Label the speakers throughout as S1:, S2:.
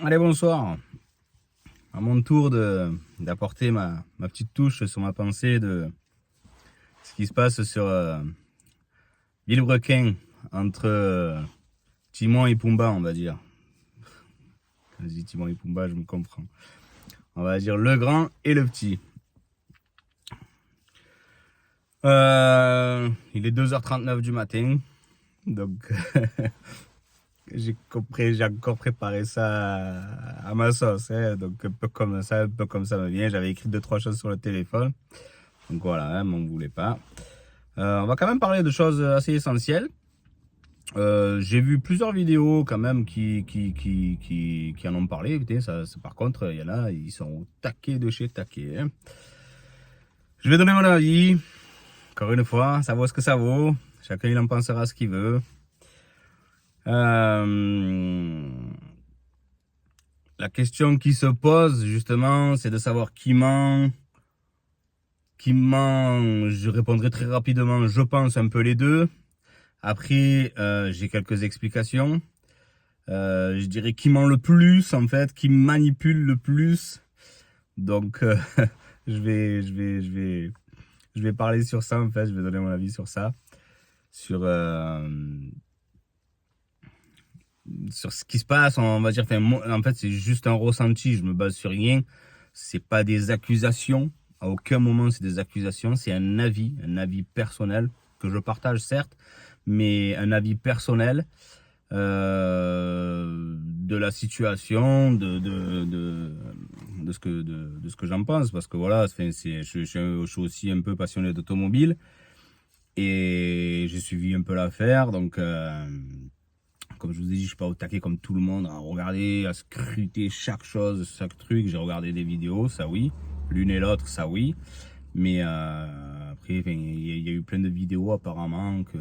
S1: Allez, bonsoir. À mon tour d'apporter ma petite touche sur ma pensée de ce qui se passe sur Villebrequin entre Timon et Pumba, on va dire. Quand je dis Timon et Pumba, je me comprends. On va dire le grand et le petit. Il est 2h39 du matin, donc j'ai encore préparé ça à ma sauce, hein, donc un peu comme ça me vient. J'avais écrit 2-3 choses sur le téléphone, donc voilà, hein, m'en voulez pas. On va quand même parler de choses assez essentielles. J'ai vu plusieurs vidéos quand même qui en ont parlé. Écoutez, par contre, il y en a, ils sont au taquet de chez taquet, hein. Je vais donner mon avis. Encore une fois, ça vaut ce que ça vaut. Chacun il en pensera ce qu'il veut. La question qui se pose justement, c'est de savoir qui ment. Qui ment, je répondrai très rapidement, je pense un peu les deux. Après, j'ai quelques explications. Je dirais qui ment le plus, en fait, qui manipule le plus. Donc, je vais parler sur ça, en fait. Je vais donner mon avis sur ça. Sur ce qui se passe, on va dire. Enfin, en fait, c'est juste un ressenti. Je me base sur rien. C'est pas des accusations. À aucun moment, c'est des accusations. C'est un avis personnel que je partage, certes, mais un avis personnel. De la situation, de ce que j'en pense, parce que voilà, je suis aussi un peu passionné d'automobile et j'ai suivi un peu l'affaire, donc comme je vous ai dit, je suis pas au taquet comme tout le monde à regarder, à scruter chaque chose, chaque truc. J'ai regardé des vidéos, ça oui, l'une et l'autre, ça oui, mais après, il y a eu plein de vidéos apparemment que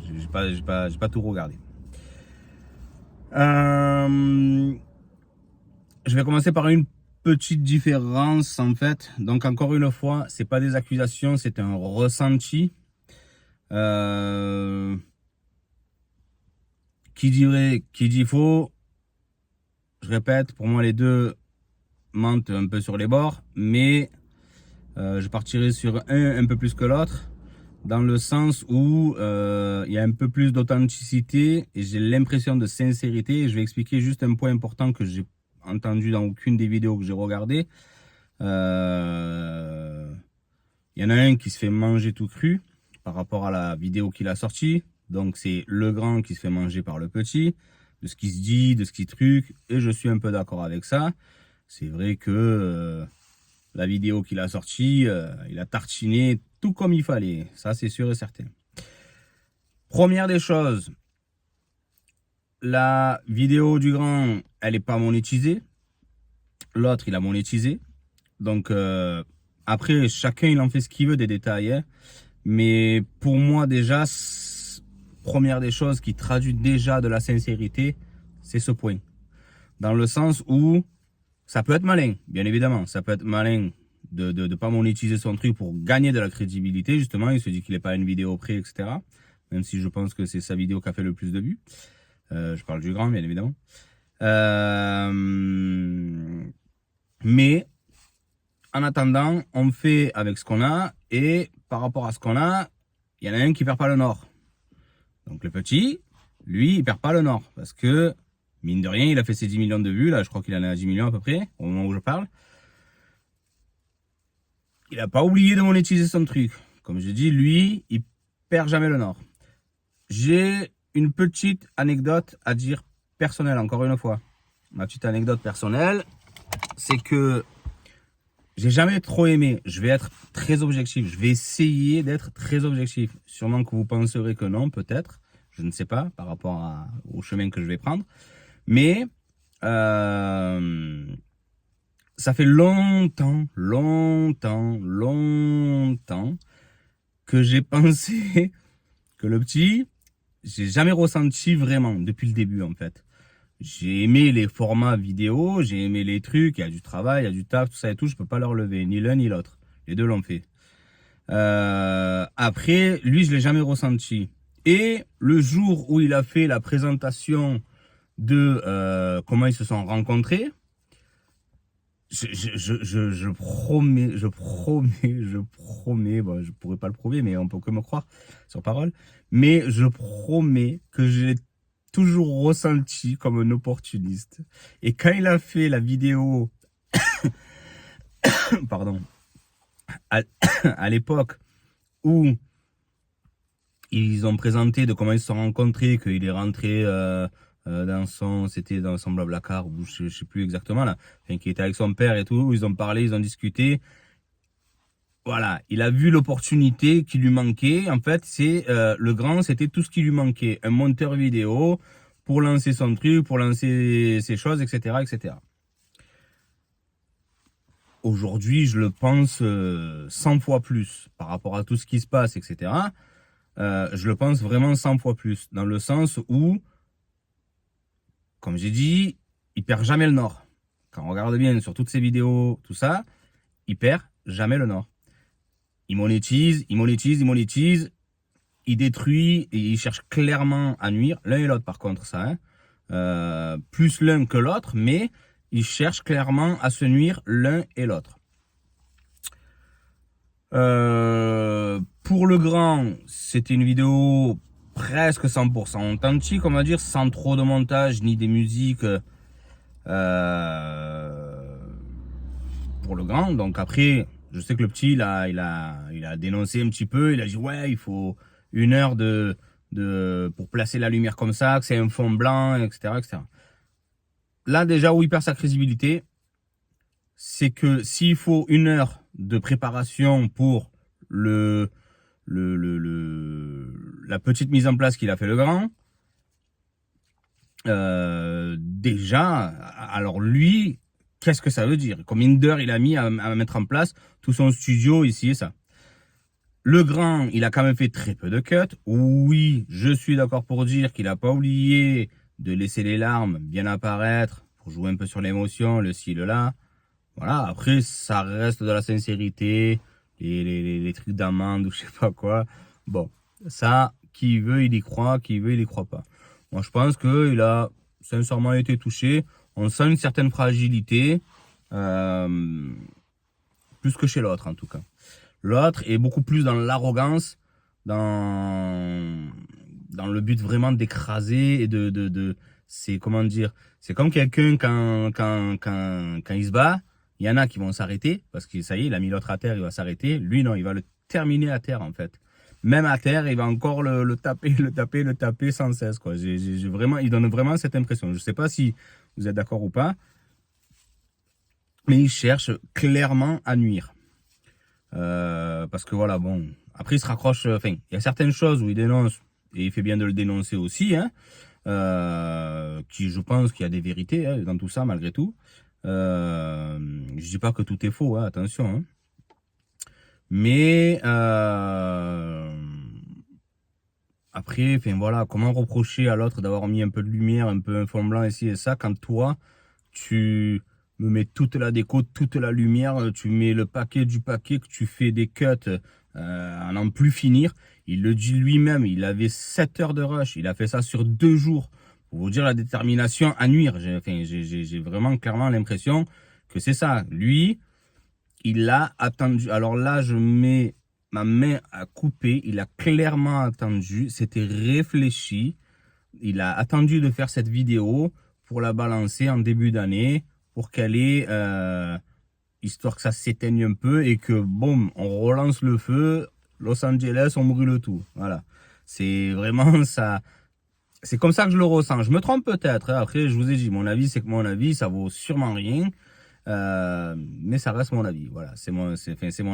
S1: j'ai pas tout regardé. Je vais commencer par une petite différence en fait. Donc encore une fois, c'est pas des accusations, c'est un ressenti. Qui dit faux, je répète, pour moi les deux mentent un peu sur les bords, mais je partirai sur un peu plus que l'autre, dans le sens où il y a un peu plus d'authenticité et j'ai l'impression de sincérité. Et je vais expliquer juste un point important que j'ai entendu dans aucune des vidéos que j'ai regardées. Il y en a un qui se fait manger tout cru par rapport à la vidéo qu'il a sortie. Donc c'est le grand qui se fait manger par le petit, de ce qui se dit, de ce qui truc, et je suis un peu d'accord avec ça. C'est vrai que la vidéo qu'il a sortie, il a tartiné tout comme il fallait, ça c'est sûr et certain. Première des choses, la vidéo du grand, elle n'est pas monétisée. L'autre, il a monétisé. Donc après, chacun il en fait ce qu'il veut des détails, hein. Mais pour moi déjà, première des choses qui traduit déjà de la sincérité, c'est ce point. Dans le sens où ça peut être malin, bien évidemment. Ça peut être malin de pas monétiser son truc pour gagner de la crédibilité. Justement, il se dit qu'il n'est pas à une vidéo près, etc. Même si je pense que c'est sa vidéo qui a fait le plus de vues. Je parle du grand, bien évidemment. Mais en attendant, on fait avec ce qu'on a, et par rapport à ce qu'on a, il y en a un qui perd pas le nord. Donc le petit, lui, il perd pas le nord, parce que, mine de rien, il a fait ses 10 millions de vues, là, je crois qu'il en est à 10 millions à peu près, au moment où je parle. Il a pas oublié de monétiser son truc. Comme je dis, lui, il perd jamais le nord. J'ai une petite anecdote à dire personnelle, encore une fois. Ma petite anecdote personnelle, c'est que j'ai jamais trop aimé. Je vais être très objectif. Je vais essayer d'être très objectif. Sûrement que vous penserez que non, peut-être. Je ne sais pas par rapport au chemin que je vais prendre. Mais ça fait longtemps que j'ai pensé que le petit, j'ai jamais ressenti vraiment depuis le début en fait. J'ai aimé les formats vidéo, j'ai aimé les trucs, il y a du travail, il y a du taf, tout ça et tout, je peux pas leur lever, ni l'un ni l'autre. Les deux l'ont fait. Après, lui, je l'ai jamais ressenti. Et le jour où il a fait la présentation de comment ils se sont rencontrés, je promets, bon, je pourrais pas le prouver, mais on peut que me croire sur parole, mais je promets que j'ai toujours ressenti comme un opportuniste. Et quand il a fait la vidéo, pardon, à, à l'époque où ils ont présenté de comment ils se sont rencontrés, qu'il est rentré c'était dans son Blablacar, ou je sais plus exactement là, enfin, qui était avec son père et tout, ils ont parlé, ils ont discuté. Voilà, il a vu l'opportunité qui lui manquait. En fait, c'est le grand, c'était tout ce qui lui manquait. Un monteur vidéo pour lancer son truc, pour lancer ses choses, etc., etc. Aujourd'hui, je le pense 100 fois plus par rapport à tout ce qui se passe, etc. Je le pense vraiment 100 fois plus, dans le sens où, comme j'ai dit, il perd jamais le nord. Quand on regarde bien sur toutes ses vidéos, tout ça, il perd jamais le nord. Il monétise, il monétise, il monétise, il détruit et il cherche clairement à nuire. L'un et l'autre, par contre, ça, hein. Plus l'un que l'autre, mais il cherche clairement à se nuire l'un et l'autre. Pour le grand, c'était une vidéo presque 100% authentique, on va dire, sans trop de montage ni des musiques pour le grand. Donc après, je sais que le petit, il a dénoncé un petit peu. Il a dit ouais, il faut 1 heure pour placer la lumière comme ça, que c'est un fond blanc, etc., etc. Là déjà où il perd sa crédibilité, c'est que s'il faut 1 heure de préparation pour la petite mise en place qu'il a fait le grand, déjà, alors lui, qu'est-ce que ça veut dire? Combien d'heures il a mis à mettre en place tout son studio ici et ça? Le grand, il a quand même fait très peu de cuts. Oui, je suis d'accord pour dire qu'il n'a pas oublié de laisser les larmes bien apparaître pour jouer un peu sur l'émotion, le ci, le là. Voilà, après, ça reste de la sincérité, les trucs d'amende ou je sais pas quoi. Bon, ça, qui veut, il y croit, qui veut, il y croit pas. Moi, je pense qu'il a sincèrement été touché. On sent une certaine fragilité, plus que chez l'autre en tout cas. L'autre est beaucoup plus dans l'arrogance, dans le but vraiment d'écraser et c'est comment dire, c'est comme quelqu'un quand il se bat, il y en a qui vont s'arrêter parce que ça y est, il a mis l'autre à terre, il va s'arrêter. Lui non, il va le terminer à terre en fait. Même à terre, il va encore le taper, le taper sans cesse quoi. Vraiment, il donne vraiment cette impression. Je sais pas si vous êtes d'accord ou pas, mais il cherche clairement à nuire. Parce que voilà, bon, après il se raccroche, enfin, il y a certaines choses où il dénonce, et il fait bien de le dénoncer aussi, hein, qui je pense qu'il y a des vérités hein, dans tout ça malgré tout. Je dis pas que tout est faux, hein, attention, hein. Mais après, enfin voilà, comment reprocher à l'autre d'avoir mis un peu de lumière, un peu un fond blanc ici et ça, quand toi, tu me mets toute la déco, toute la lumière, tu mets le paquet du paquet, que tu fais des cuts à n'en plus finir. Il le dit lui-même, il avait 7 heures de rush, il a fait ça sur 2 jours. Pour vous dire la détermination à nuire. J'ai vraiment clairement l'impression que c'est ça. Lui, il a attendu. Alors là, je mets ma main à couper. Il a clairement attendu. C'était réfléchi. Il a attendu de faire cette vidéo pour la balancer en début d'année, pour qu'elle ait, histoire que ça s'éteigne un peu et que, boum, on relance le feu. Los Angeles, on brûle tout. Voilà. C'est vraiment ça. C'est comme ça que je le ressens. Je me trompe peut-être. Hein. Après, je vous ai dit, mon avis, c'est que mon avis, ça vaut sûrement rien. Mais ça reste mon avis. Voilà, c'est mon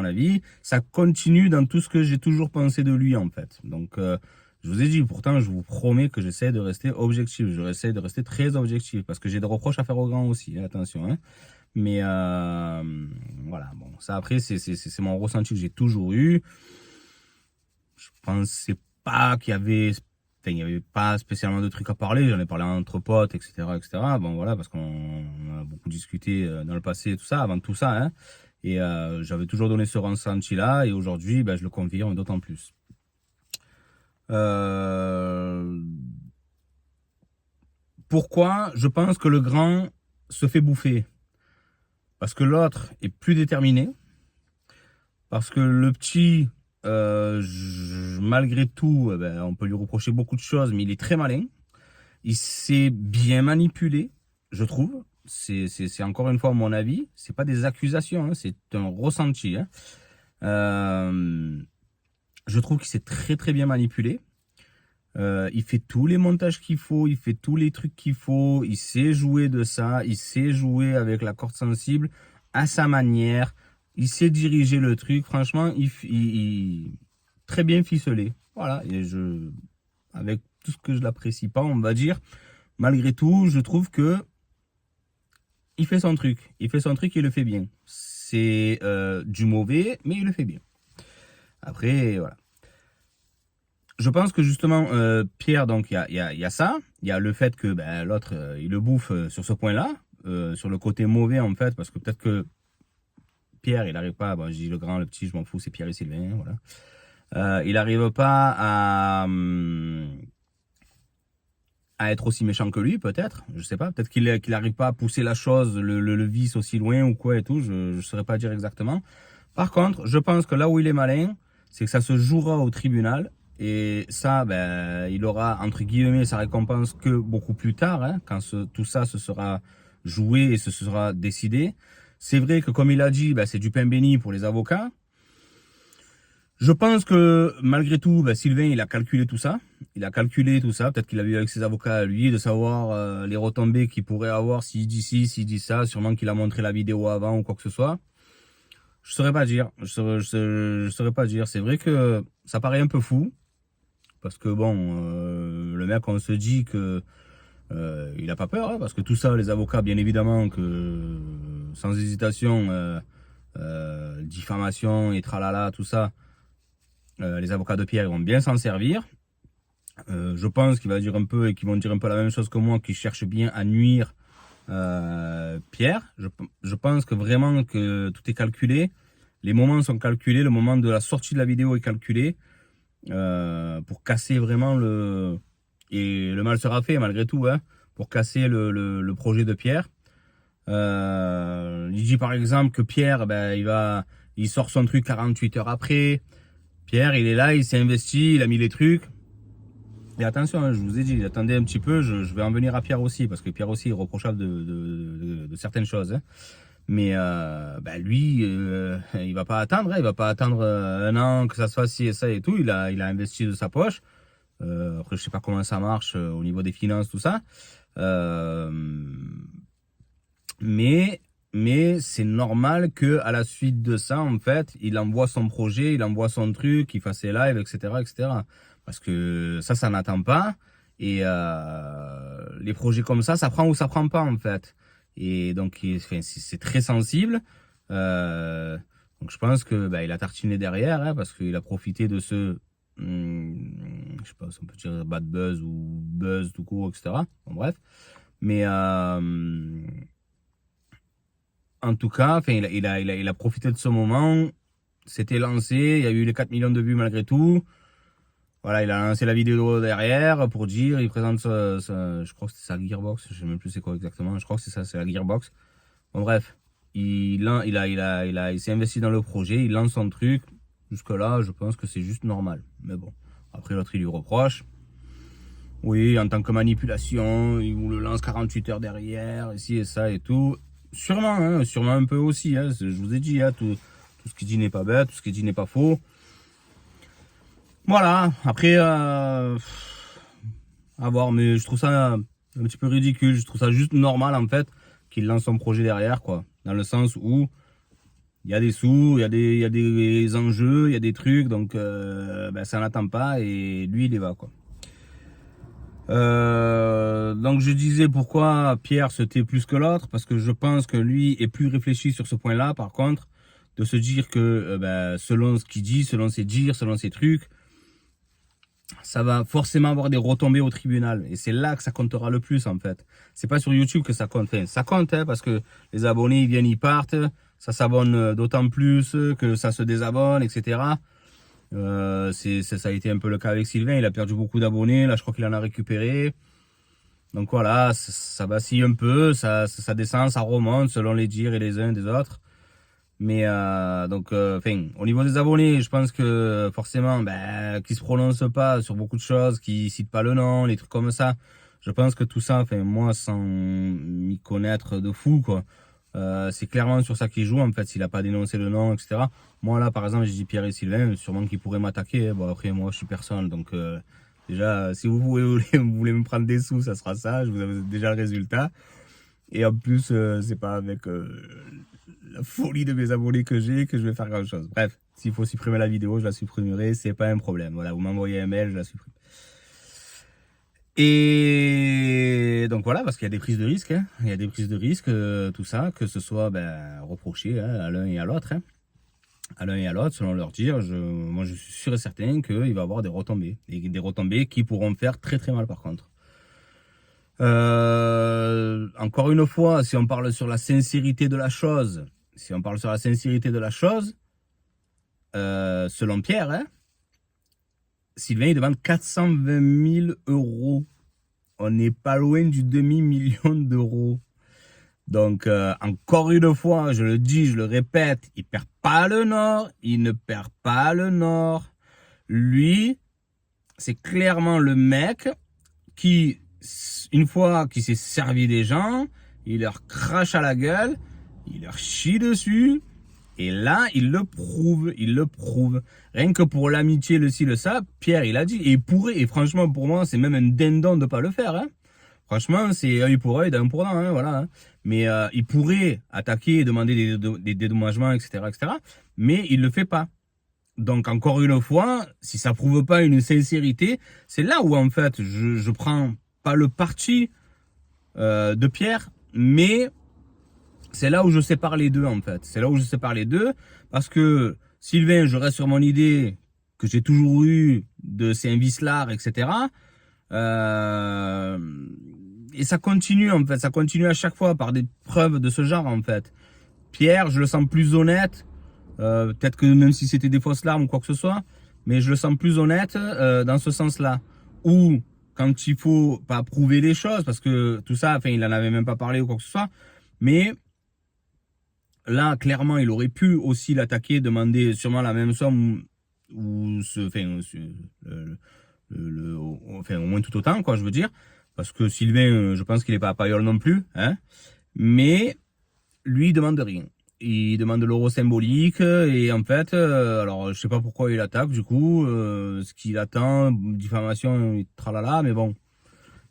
S1: avis. Ça continue dans tout ce que j'ai toujours pensé de lui, en fait. Donc, je vous ai dit, pourtant, je vous promets que j'essaie de rester objectif. J'essaie de rester très objectif parce que j'ai des reproches à faire au grand aussi. Hein, attention, hein. Mais voilà, bon, ça après, c'est mon ressenti que j'ai toujours eu. Je pensais pas qu'il y avait, enfin, il n'y avait pas spécialement de trucs à parler. J'en ai parlé entre potes, etc., etc. Bon, voilà, parce qu'on a beaucoup discuté dans le passé et tout ça, avant tout ça, hein. Et j'avais toujours donné ce ressenti-là, et aujourd'hui, ben, je le confirme d'autant plus. Pourquoi je pense que le grand se fait bouffer? Parce que l'autre est plus déterminé. Parce que le petit, malgré tout, ben, on peut lui reprocher beaucoup de choses, mais il est très malin. Il s'est bien manipulé, je trouve. C'est encore une fois mon avis. C'est pas des accusations, hein, c'est un ressenti. Hein. Je trouve qu'il s'est très très bien manipulé. Il fait tous les montages qu'il faut, il fait tous les trucs qu'il faut, il sait jouer de ça, il sait jouer avec la corde sensible à sa manière, il sait diriger le truc. Franchement, très bien ficelé. Voilà, et avec tout ce que je l'apprécie pas, on va dire, malgré tout, je trouve que il fait son truc. Il fait son truc et il le fait bien. C'est du mauvais, mais il le fait bien. Après, voilà. Je pense que justement, Pierre, donc il y a ça. Il y a le fait que ben, l'autre, il le bouffe sur ce point-là. Sur le côté mauvais, en fait, parce que peut-être que Pierre, il n'arrive pas, bon, je dis le grand, le petit, je m'en fous, c'est Pierre et Sylvain, voilà. Il n'arrive pas à être aussi méchant que lui, peut-être, je sais pas, peut-être qu'il n'arrive pas à pousser la chose, le vice aussi loin ou quoi et tout, je ne saurais pas dire exactement. Par contre, je pense que là où il est malin, c'est que ça se jouera au tribunal, et ça, ben, il aura, entre guillemets, sa récompense que beaucoup plus tard, hein, quand tout ça se sera joué et se sera décidé. C'est vrai que, comme il a dit, ben, c'est du pain béni pour les avocats. Je pense que malgré tout, ben, Sylvain, il a calculé tout ça. Il a calculé tout ça. Peut-être qu'il a vu avec ses avocats à lui, de savoir les retombées qu'il pourrait avoir s'il dit ci, s'il dit ça. Sûrement qu'il a montré la vidéo avant ou quoi que ce soit. Je saurais pas dire. Je saurais pas dire. C'est vrai que ça paraît un peu fou. Parce que bon, le mec, on se dit que il a pas peur. Hein, parce que tout ça, les avocats, bien évidemment, que sans hésitation, diffamation et tralala, tout ça. Les avocats de Pierre ils vont bien s'en servir. Je pense qu'ils vont dire un peu et qu'ils vont dire un peu la même chose que moi, qu'ils cherchent bien à nuire Pierre. Je pense que vraiment que tout est calculé. Les moments sont calculés, le moment de la sortie de la vidéo est calculé pour casser vraiment le... Et le mal sera fait malgré tout, hein, pour casser le projet de Pierre. Il dit par exemple que Pierre, ben, il sort son truc 48 heures après. Pierre, il est là, il s'est investi, il a mis les trucs. Et attention, hein, je vous ai dit, attendez un petit peu, je vais en venir à Pierre aussi, parce que Pierre aussi est reprochable de certaines choses. Hein. Mais bah, lui, il va pas attendre, hein, il va pas attendre un an que ça se fasse ci et ça et tout. Il a investi de sa poche. Après, je sais pas comment ça marche au niveau des finances, tout ça. Mais c'est normal que à la suite de ça, en fait, il envoie son projet, il envoie son truc, il fasse ses lives, etc., etc. Parce que ça n'attend pas. Et les projets comme ça prend ou ça prend pas, en fait. Et donc, c'est très sensible. Donc, je pense que il a tartiné derrière, hein, parce qu'il a profité de je sais pas si on peut dire bad buzz ou buzz tout court, etc. Bon, bref. Mais en tout cas, enfin, il a profité de ce moment. C'était lancé. Il y a eu les 4 millions de vues malgré tout. Voilà, il a lancé la vidéo derrière pour dire, il présente je crois que c'est sa Gearbox. Je sais même plus c'est quoi exactement. Je crois que c'est ça, c'est la Gearbox. Bon, bref. Il s'est investi dans le projet. Il lance son truc. Jusque-là, je pense que c'est juste normal. Mais bon. Après, l'autre, il lui reproche. Oui, en tant que manipulation, il vous le lance 48 heures derrière, ici et ça et tout. Sûrement, hein, sûrement un peu aussi. Hein, je vous ai dit, hein, tout ce qu'il dit n'est pas bête, tout ce qu'il dit n'est pas faux. Voilà, après, à voir, mais je trouve ça un petit peu ridicule. Je trouve ça juste normal, en fait, qu'il lance son projet derrière, quoi. Dans le sens où il y a des sous, il y a des enjeux, il y a des trucs, donc ça n'attend pas et lui, il y va, quoi. Donc je disais pourquoi Pierre se tait plus que l'autre, parce que je pense que lui est plus réfléchi sur ce point-là, par contre, de se dire que selon ce qu'il dit, selon ses dires, selon ses trucs, ça va forcément avoir des retombées au tribunal. Et c'est là que ça comptera le plus, en fait. C'est pas sur YouTube que ça compte. Enfin, ça compte, hein, parce que les abonnés, ils viennent, ils partent, ça s'abonne d'autant plus que ça se désabonne, etc. Ça a été un peu le cas avec Sylvain, il a perdu beaucoup d'abonnés, là je crois qu'il en a récupéré. Donc voilà, ça vacille un peu, ça descend, ça remonte selon les dires et les uns et des autres. Mais donc, au niveau des abonnés, je pense que forcément, qui se prononcent pas sur beaucoup de choses, qui citent pas le nom, les trucs comme ça. Je pense que tout ça, moi, sans m'y connaître de fou, quoi, c'est clairement sur ça qu'il joue, en fait, s'il a pas dénoncé le nom, etc. Moi, là, par exemple, j'ai dit Pierre et Sylvain, sûrement qu'ils pourraient m'attaquer. Bon, après, moi, je suis personne, donc déjà, si vous voulez me prendre des sous, ça sera ça. Je vous avais déjà le résultat. Et en plus, c'est pas avec la folie de mes abonnés que j'ai que je vais faire grand chose. Bref, s'il faut supprimer la vidéo, je la supprimerai, c'est pas un problème. Voilà, vous m'envoyez un mail, je la supprime. Et donc voilà, parce qu'il y a des prises de risques, hein. Il y a des prises de risques, tout ça, que ce soit reproché, hein, à l'un et à l'autre, hein. À l'un et à l'autre, selon leur dire, moi je suis sûr et certain qu'il va y avoir des retombées. Des retombées qui pourront faire très très mal par contre. Encore une fois, si on parle sur la sincérité de la chose, selon Pierre, hein, Sylvain il demande 420 000 euros. On n'est pas loin du demi-million d'euros. Donc, encore une fois, je le dis, je le répète, il perd pas le Nord, il ne perd pas le Nord. Lui, c'est clairement le mec qui, une fois qu'il s'est servi des gens, il leur crache à la gueule, il leur chie dessus, et là, il le prouve. Rien que pour l'amitié, le ci, le ça, Pierre, il a dit, et il pourrait, et franchement, pour moi, c'est même un dindon de pas le faire, hein. Franchement, c'est œil pour œil, dent pour dent, hein, voilà, hein. Mais il pourrait attaquer et demander des dédommagements, etc., etc., mais il le fait pas. Donc, encore une fois, si ça prouve pas une sincérité, c'est là où, en fait, je prends pas le parti de Pierre, mais c'est là où je sépare les deux, en fait. C'est là où je sépare les deux, parce que Sylvain, je reste sur mon idée que j'ai toujours eu de c'est un vicelard, etc. Et ça continue, en fait. Ça continue à chaque fois par des preuves de ce genre, en fait. Pierre, je le sens plus honnête. Peut-être que même si c'était des fausses larmes ou quoi que ce soit, mais je le sens plus honnête dans ce sens-là. Ou quand il faut pas prouver les choses, parce que tout ça, il en avait même pas parlé ou quoi que ce soit, mais là, clairement, il aurait pu aussi l'attaquer, demander sûrement la même somme ou au moins tout autant, quoi, je veux dire. Parce que Sylvain, je pense qu'il est pas à Payolle non plus, hein. Mais lui, il demande rien. Il demande l'euro symbolique et en fait, alors je sais pas pourquoi il attaque du coup, ce qu'il attend, diffamation, tralala, mais bon,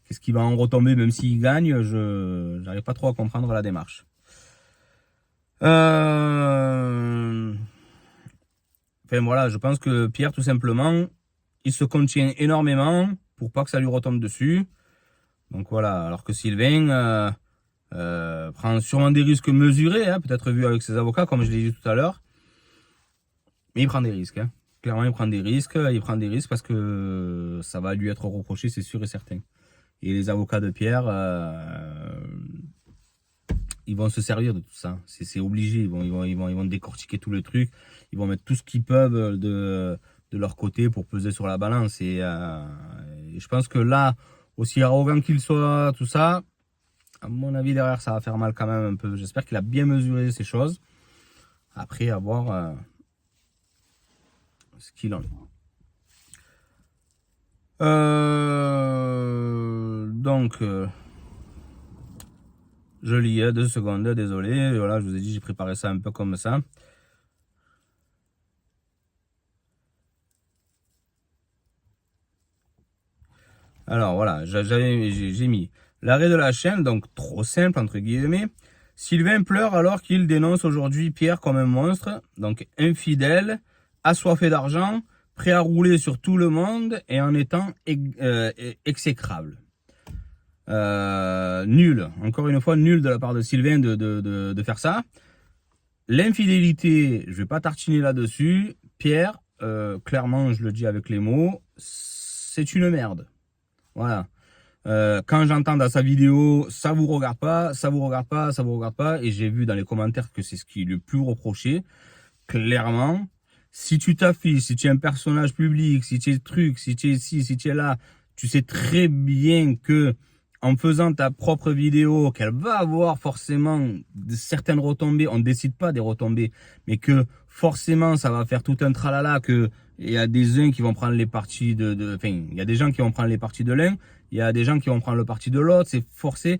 S1: qu'est-ce qui va en retomber même s'il gagne, je n'arrive pas trop à comprendre la démarche. Voilà, je pense que Pierre, tout simplement, il se contient énormément pour pas que ça lui retombe dessus. Donc voilà, alors que Sylvain prend sûrement des risques mesurés, hein, peut-être vu avec ses avocats, comme je l'ai dit tout à l'heure. Mais il prend des risques, hein. Clairement, il prend des risques parce que ça va lui être reproché, c'est sûr et certain. Et les avocats de Pierre, ils vont se servir de tout ça. C'est obligé. Ils vont décortiquer tout le truc. Ils vont mettre tout ce qu'ils peuvent de leur côté pour peser sur la balance. Et je pense que là, aussi arrogant qu'il soit, tout ça, à mon avis, derrière, ça va faire mal quand même un peu. J'espère qu'il a bien mesuré ces choses. Après, à voir ce qu'il en est. Donc, je lis 2 secondes, désolé. Voilà, je vous ai dit, j'ai préparé ça un peu comme ça. Alors voilà, j'ai mis l'arrêt de la chaîne, donc trop simple entre guillemets. Sylvain pleure alors qu'il dénonce aujourd'hui Pierre comme un monstre, donc infidèle, assoiffé d'argent, prêt à rouler sur tout le monde et en étant exécrable. Nul, encore une fois nul de la part de Sylvain de faire ça. L'infidélité, je vais pas tartiner là-dessus. Pierre, clairement, je le dis avec les mots, c'est une merde. Voilà. Quand j'entends dans sa vidéo, ça vous regarde pas, ça vous regarde pas, ça vous regarde pas, et j'ai vu dans les commentaires que c'est ce qui est le plus reproché. Clairement, si tu t'affiches, si tu es un personnage public, si tu es truc, si tu es ici, si tu es là, tu sais très bien que en faisant ta propre vidéo, qu'elle va avoir forcément certaines retombées, on ne décide pas des retombées, mais que forcément ça va faire tout un tralala, que il y a des uns qui vont prendre les parties enfin, il y a des gens qui vont prendre les parties de l'un, il y a des gens qui vont prendre le parti de l'autre, c'est forcé.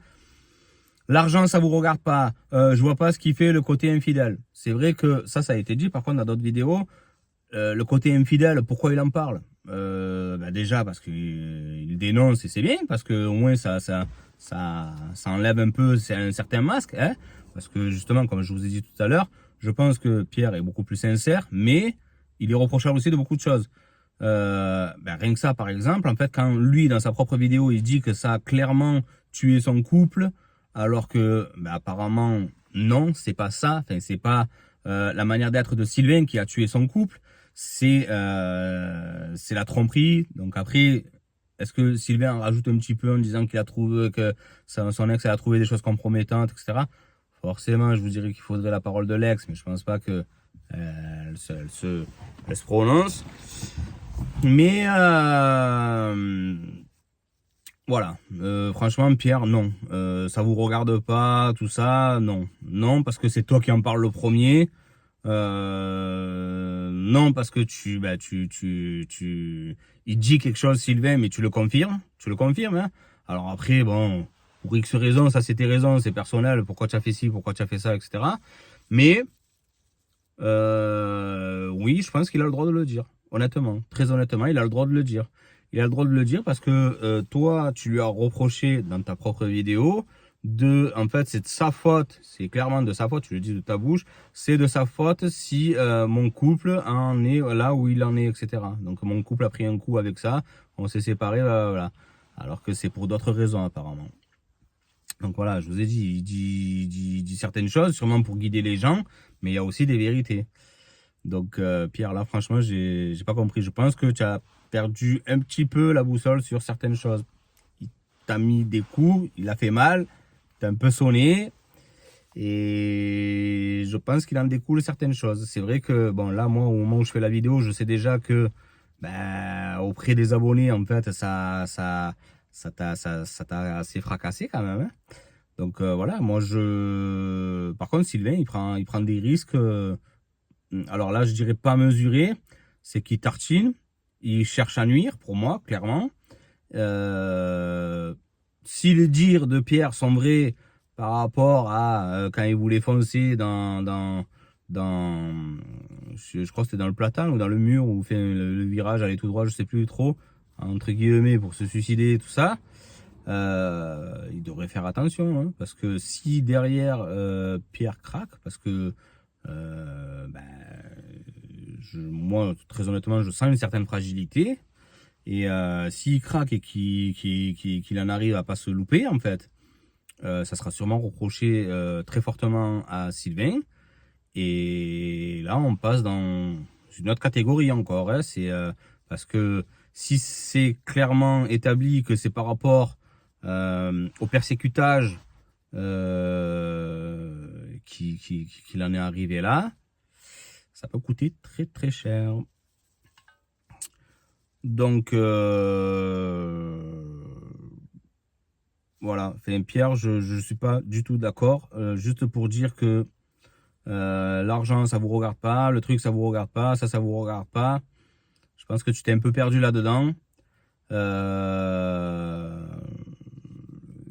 S1: L'argent, ça vous regarde pas. Je vois pas ce qui fait le côté infidèle. C'est vrai que ça a été dit par contre dans d'autres vidéos. Le côté infidèle, pourquoi il en parle? Déjà parce qu'il dénonce et c'est bien, parce que au moins ça enlève un peu un certain masque, hein, parce que justement, comme je vous ai dit tout à l'heure, je pense que Pierre est beaucoup plus sincère, mais il est reprochable aussi de beaucoup de choses. Rien que ça, par exemple, en fait, quand lui, dans sa propre vidéo, il dit que ça a clairement tué son couple, alors que apparemment non, c'est pas ça, enfin c'est pas la manière d'être de Sylvain qui a tué son couple, c'est la tromperie. Donc après, est-ce que Sylvain en rajoute un petit peu en disant qu'il a trouvé que son ex a trouvé des choses compromettantes, etc. Forcément, je vous dirais qu'il faudrait la parole de l'ex, mais je pense pas que elle se prononce. Mais voilà, franchement Pierre, non, ça vous regarde pas, tout ça, non, non parce que c'est toi qui en parle le premier, non parce que il dit quelque chose Sylvain, mais tu le confirmes, hein. Alors après bon, pour X raisons, ça c'est tes raisons, c'est personnel, pourquoi tu as fait ci, pourquoi tu as fait ça, etc. Mais oui, je pense qu'il a le droit de le dire. Honnêtement, très honnêtement, il a le droit de le dire. Il a le droit de le dire parce que toi, tu lui as reproché dans ta propre vidéo en fait, c'est de sa faute, c'est clairement de sa faute, tu le dis de ta bouche, c'est de sa faute si mon couple en est là où il en est, etc. Donc mon couple a pris un coup avec ça, on s'est séparés, voilà. Alors que c'est pour d'autres raisons apparemment. Donc voilà, je vous ai dit, il dit certaines choses, sûrement pour guider les gens, mais il y a aussi des vérités. Donc Pierre, là franchement, j'ai pas compris. Je pense que tu as perdu un petit peu la boussole sur certaines choses. Il t'a mis des coups, il a fait mal, t'as un peu sonné, et je pense qu'il en découle certaines choses. C'est vrai que, bon là, moi, au moment où je fais la vidéo, je sais déjà que auprès des abonnés, en fait, ça t'a assez fracassé quand même, hein. Donc voilà, moi par contre, Sylvain, il prend des risques. Alors là, je dirais pas mesurés, c'est qu'il tartine, il cherche à nuire, pour moi, clairement. Si les dires de Pierre sont vrais par rapport à quand il voulait foncer je crois que c'était dans le platane ou dans le mur, ou fait le virage, aller tout droit, je sais plus trop, entre guillemets, pour se suicider, tout ça. Il devrait faire attention, hein, parce que si derrière Pierre craque, parce que moi très honnêtement je sens une certaine fragilité, et s'il craque et qu'il en arrive à pas se louper, en fait, ça sera sûrement reproché très fortement à Sylvain, et là on passe dans une autre catégorie encore, hein. C'est parce que si c'est clairement établi que c'est par rapport au persécutage qu'il en est arrivé là, ça peut coûter très très cher. Donc voilà, enfin, Pierre, je suis pas du tout d'accord. Juste pour dire que l'argent ça vous regarde pas, le truc ça vous regarde pas, ça vous regarde pas. Je pense que tu t'es un peu perdu là-dedans.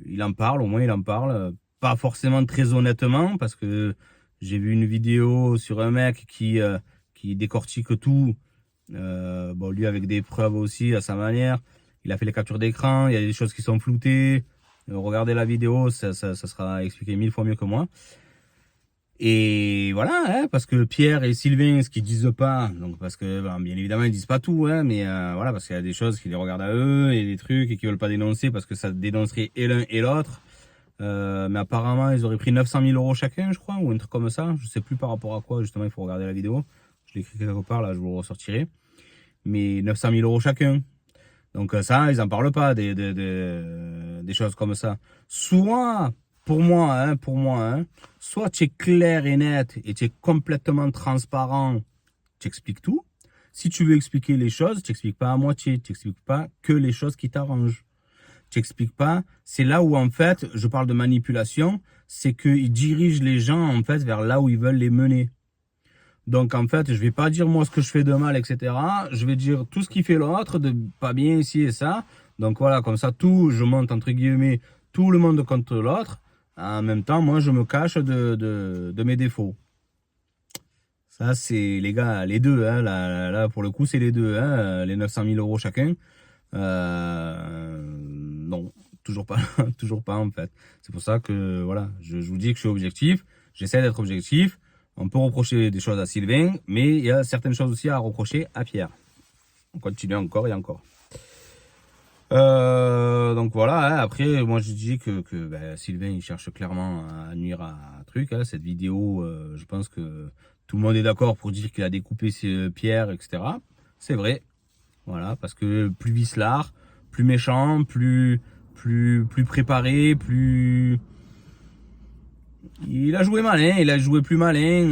S1: Il en parle, au moins il en parle. Pas forcément très honnêtement, parce que j'ai vu une vidéo sur un mec qui décortique tout. Bon, lui avec des preuves aussi à sa manière. Il a fait les captures d'écran, il y a des choses qui sont floutées. Regardez la vidéo, ça sera expliqué 1000 fois mieux que moi. Et voilà, hein, parce que Pierre et Sylvain, ce qu'ils disent pas, donc parce que bien évidemment ils disent pas tout, hein, mais voilà, parce qu'il y a des choses qui les regardent à eux et des trucs et qui veulent pas dénoncer parce que ça dénoncerait et l'un et l'autre. Mais apparemment ils auraient pris 900 000 euros chacun, je crois, ou un truc comme ça. Je sais plus par rapport à quoi, justement, il faut regarder la vidéo. Je l'ai écrit quelque part, là, je vous le ressortirai. Mais 900 000 euros chacun. Donc ça, ils en parlent pas des choses comme ça. Soit, pour moi, hein, soit tu es clair et net et tu es complètement transparent, tu expliques tout. Si tu veux expliquer les choses, tu n'expliques pas à moitié, tu n'expliques pas que les choses qui t'arrangent. tu expliques pas. C'est là où, en fait, je parle de manipulation, c'est qu'ils dirigent les gens, en fait, vers là où ils veulent les mener. Donc, en fait, je vais pas dire moi ce que je fais de mal, etc. Je vais dire tout ce qui fait l'autre, de pas bien ici et ça. Donc voilà, comme ça, je monte entre guillemets tout le monde contre l'autre. En même temps, moi, je me cache de mes défauts. Ça, c'est les gars, les deux. Hein, là, pour le coup, c'est les deux. Hein, les 900 000 euros chacun. Non, toujours pas, toujours pas en fait. C'est pour ça que voilà, je vous dis que je suis objectif. J'essaie d'être objectif. On peut reprocher des choses à Sylvain, mais il y a certaines choses aussi à reprocher à Pierre. On continue encore et encore. Donc voilà, hein, après, moi je dis que ben, Sylvain il cherche clairement à nuire à un truc. Hein, cette vidéo, je pense que tout le monde est d'accord pour dire qu'il a découpé Pierre, etc. C'est vrai, voilà, parce que plus vicelard, plus méchant, plus préparé, plus... Il a joué malin, il a joué plus malin.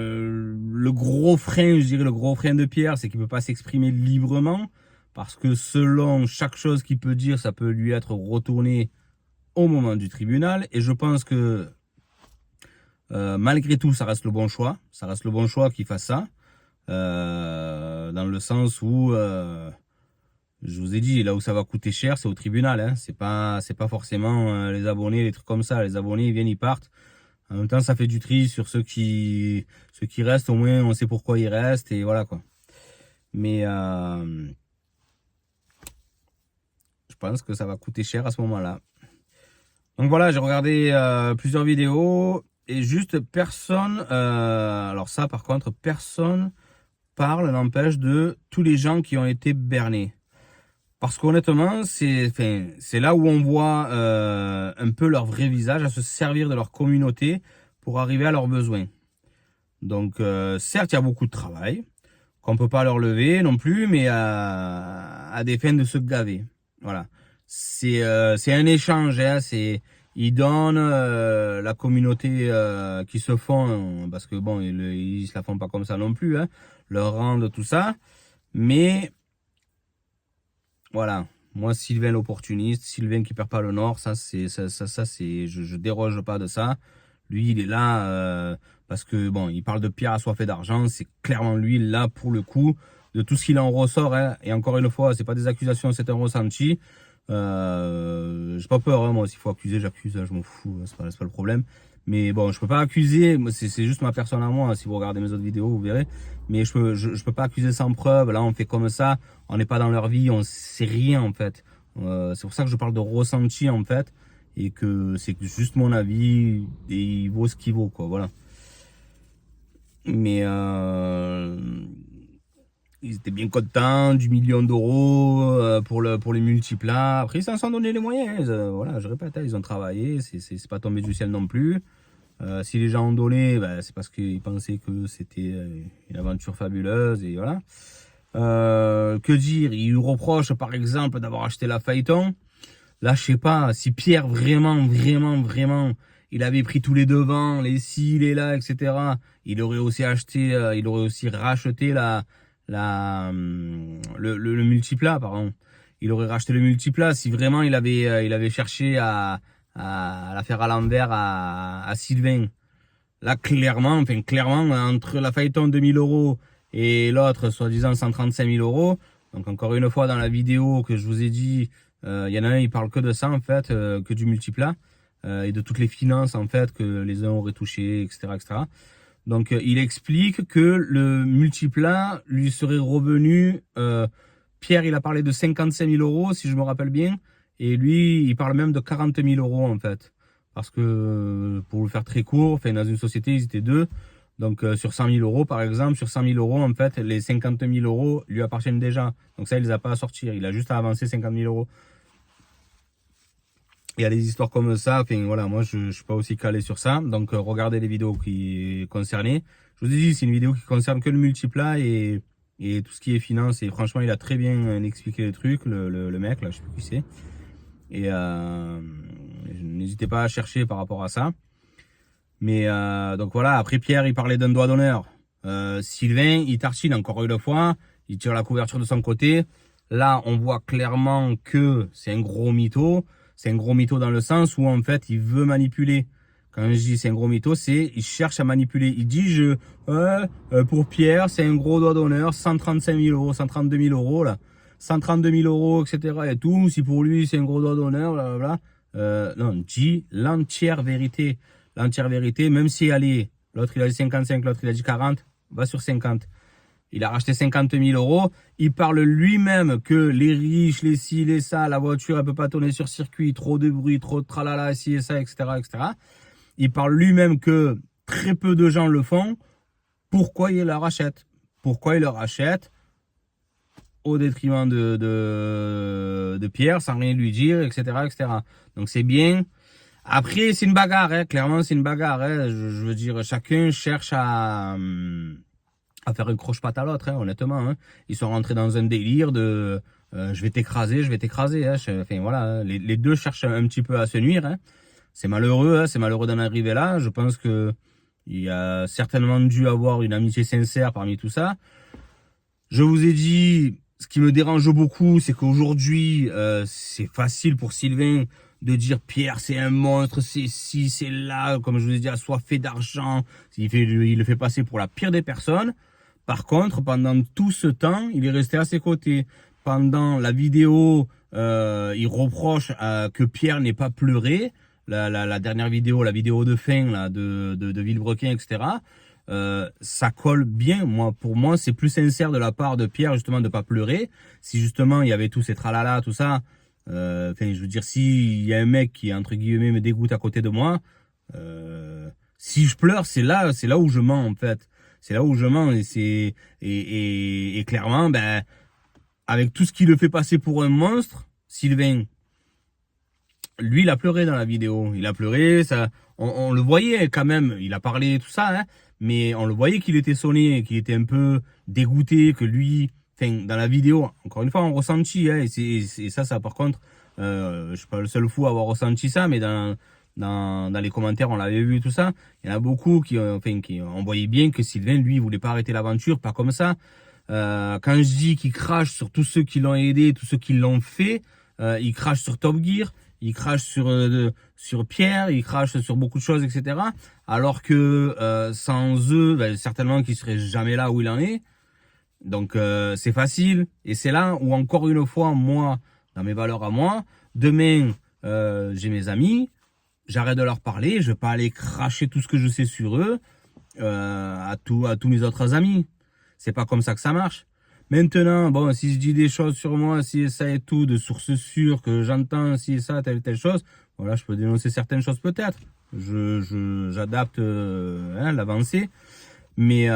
S1: Le gros frein, je dirais le gros frein de Pierre, c'est qu'il peut pas s'exprimer librement. Parce que selon chaque chose qu'il peut dire, ça peut lui être retourné au moment du tribunal. Et je pense que malgré tout, ça reste le bon choix. Ça reste le bon choix qu'il fasse ça. Dans le sens où, je vous ai dit, là où ça va coûter cher, c'est au tribunal. Hein. C'est pas forcément les abonnés, les trucs comme ça. Les abonnés, ils viennent, ils partent. En même temps, ça fait du tri sur ceux qui restent. Au moins, on sait pourquoi ils restent et voilà quoi. Mais je pense que ça va coûter cher à ce moment-là. Donc voilà, j'ai regardé plusieurs vidéos et juste personne, alors ça par contre, personne parle, n'empêche, de tous les gens qui ont été bernés. Parce qu'honnêtement, c'est là où on voit un peu leur vrai visage, à se servir de leur communauté pour arriver à leurs besoins. Donc certes, il y a beaucoup de travail, qu'on peut pas leur lever non plus, mais à des fins de se gaver. Voilà. C'est un échange, hein, ils donnent la communauté qui se font, parce que bon, ils se la font pas comme ça non plus, hein, leur rendent tout ça, mais voilà. Moi, Sylvain l'opportuniste, Sylvain qui perd pas le nord, ça c'est je déroge pas de ça. Lui, il est là parce que bon, il parle de Pierre assoiffé d'argent, c'est clairement lui là pour le coup de tout ce qu'il en ressort. Hein, et encore une fois, c'est pas des accusations, c'est un ressenti. J'ai pas peur, hein, moi. S'il faut accuser, j'accuse, hein, je m'en fous, c'est pas le problème. Mais bon, je peux pas accuser, c'est juste ma personne à moi. Si vous regardez mes autres vidéos, vous verrez. Mais je peux pas accuser sans preuve. Là, on fait comme ça, on n'est pas dans leur vie, on sait rien en fait. C'est pour ça que je parle de ressenti en fait, et que c'est juste mon avis et il vaut ce qu'il vaut, quoi. Voilà. Mais ils étaient bien contents du million d'euros pour les multiplats. Après, ils s'en sont donné les moyens. Voilà, je répète, hein, ils ont travaillé. C'est pas tombé du ciel non plus. Si les gens ont donné, ben, c'est parce qu'ils pensaient que c'était une aventure fabuleuse. Et voilà. Que dire? Ils lui reprochent, par exemple, d'avoir acheté la Phaéton. Là, je sais pas, si Pierre vraiment, il avait pris tous les devants, les ci, les là, etc., il aurait aussi acheté, il aurait aussi racheté le multiplat, pardon. Il aurait racheté le multiplat si vraiment il avait cherché à la faire à l'envers à Sylvain. Là, clairement, entre la Phaéton 2000 euros et l'autre, soi-disant 135 000 euros, donc encore une fois, dans la vidéo que je vous ai dit, il y en a un, il parle que de ça, en fait, que du multiplat, et de toutes les finances, en fait, que les uns auraient touché, etc., etc. Donc, il explique que le multiplat lui serait revenu, Pierre, il a parlé de 55 000 euros, si je me rappelle bien, et lui, il parle même de 40 000 euros, en fait. Parce que, pour le faire très court, dans une société, ils étaient deux. Donc, sur 100 000 euros, par exemple, sur 100 000 euros, en fait, les 50 000 euros lui appartiennent déjà. Donc ça, il les a pas à sortir. Il a juste à avancer 50 000 euros. Il y a des histoires comme ça. Enfin, voilà, moi, je suis pas aussi calé sur ça. Donc, regardez les vidéos qui concernaient. Je vous ai dit, c'est une vidéo qui concerne que le multiplat et tout ce qui est finance. Et franchement, il a très bien expliqué les trucs, le mec, là, je sais plus qui c'est. Et n'hésitez pas à chercher par rapport à ça. Mais donc voilà, après Pierre, il parlait d'un doigt d'honneur. Sylvain, il tartine encore une fois, il tire la couverture de son côté. Là, on voit clairement que c'est un gros mytho. C'est un gros mytho dans le sens où, en fait, il veut manipuler. Quand je dis c'est un gros mytho, c'est il cherche à manipuler. Il dit, pour Pierre, c'est un gros doigt d'honneur, 135 000 euros, 132 000 euros, là. 132 000 euros, etc. et tout. Si pour lui, c'est un gros doigt d'honneur, blablabla. Non, dis l'entière vérité. L'entière vérité, même si elle est, l'autre il a dit 55, l'autre il a dit 40, va sur 50. Il a racheté 50 000 euros. Il parle lui-même que les riches, les ci, les ça, la voiture, elle peut pas tourner sur circuit, trop de bruit, trop de tralala, ci et ça, etc., etc. Il parle lui-même que très peu de gens le font. Pourquoi il la rachète? Pourquoi il le rachète au détriment de Pierre, sans rien lui dire, etc., etc. Donc c'est bien. Après, c'est une bagarre, hein. Clairement, c'est une bagarre. Hein. Je veux dire, chacun cherche à faire une croche-patte à l'autre, hein, honnêtement. Hein. Ils sont rentrés dans un délire de je vais t'écraser, je vais t'écraser. Hein. Enfin, voilà, hein. Les deux cherchent un petit peu à se nuire. Hein. C'est malheureux, hein, c'est malheureux d'en arriver là. Je pense que il y a certainement dû avoir une amitié sincère parmi tout ça. Je vous ai dit, ce qui me dérange beaucoup, c'est qu'aujourd'hui, c'est facile pour Sylvain de dire Pierre, c'est un monstre, c'est ci, c'est là, comme je vous ai dit, assoiffé d'argent. Il le fait passer pour la pire des personnes. Par contre, pendant tout ce temps, il est resté à ses côtés. Pendant la vidéo, il reproche que Pierre n'ait pas pleuré. La dernière vidéo, la vidéo de fin là, de Villebrequin, etc. Ça colle bien. Pour moi, c'est plus sincère de la part de Pierre justement de pas pleurer. Si justement il y avait tous ces tralala, tout ça. Je veux dire, s'il y a un mec qui entre guillemets me dégoûte à côté de moi, si je pleure, c'est là où je mens en fait. C'est là où je mens et clairement, ben avec tout ce qui le fait passer pour un monstre, Sylvain, lui, il a pleuré dans la vidéo. Il a pleuré, ça, on le voyait quand même. Il a parlé tout ça, hein, mais on le voyait qu'il était sonné, qu'il était un peu dégoûté, que lui, enfin, dans la vidéo, encore une fois, on ressentit, hein, et ça, par contre, je suis pas le seul fou à avoir ressenti ça, mais dans les commentaires, on l'avait vu tout ça. Il y en a beaucoup on voyait bien que Sylvain, lui, il voulait pas arrêter l'aventure, pas comme ça. Quand je dis qu'il crache sur tous ceux qui l'ont aidé, tous ceux qui l'ont fait, il crache sur Top Gear, il crache sur Pierre, il crache sur beaucoup de choses, etc. Alors que sans eux, ben, certainement qu'il serait jamais là où il en est. Donc c'est facile. Et c'est là où encore une fois, moi, dans mes valeurs à moi, demain, j'ai mes amis, j'arrête de leur parler, je vais pas aller cracher tout ce que je sais sur eux à tous mes autres amis. C'est pas comme ça que ça marche. Maintenant, bon, si je dis des choses sur moi, si ça et tout, de sources sûres, que j'entends, si ça, telle chose, voilà, je peux dénoncer certaines choses peut-être. J'adapte l'avancée. Mais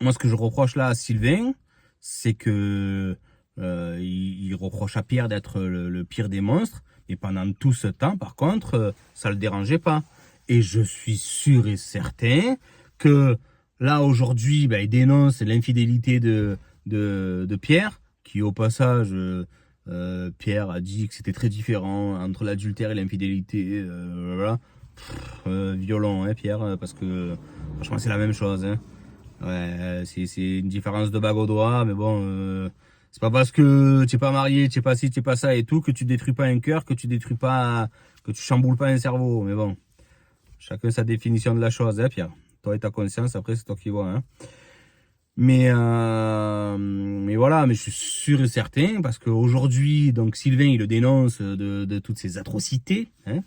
S1: moi, ce que je reproche là à Sylvain, c'est que il reproche à Pierre d'être le pire des monstres. Et pendant tout ce temps, par contre, ça le dérangeait pas. Et je suis sûr et certain que là, aujourd'hui, ben, il dénonce l'infidélité de Pierre, qui au passage, Pierre a dit que c'était très différent entre l'adultère et l'infidélité. Voilà. Violent, hein, Pierre, parce que franchement, c'est la même chose. Hein. Ouais, c'est une différence de bague au doigt, mais bon, c'est pas parce que tu n'es pas marié, tu n'es pas ci, tu n'es pas ça et tout, que tu détruis pas un cœur, que tu chamboules pas un cerveau. Mais bon, chacun sa définition de la chose, hein, Pierre. Toi et ta conscience, après, c'est toi qui vois. Hein. Mais voilà, mais je suis sûr et certain, parce qu'aujourd'hui, donc Sylvain, il le dénonce de toutes ces atrocités, hein,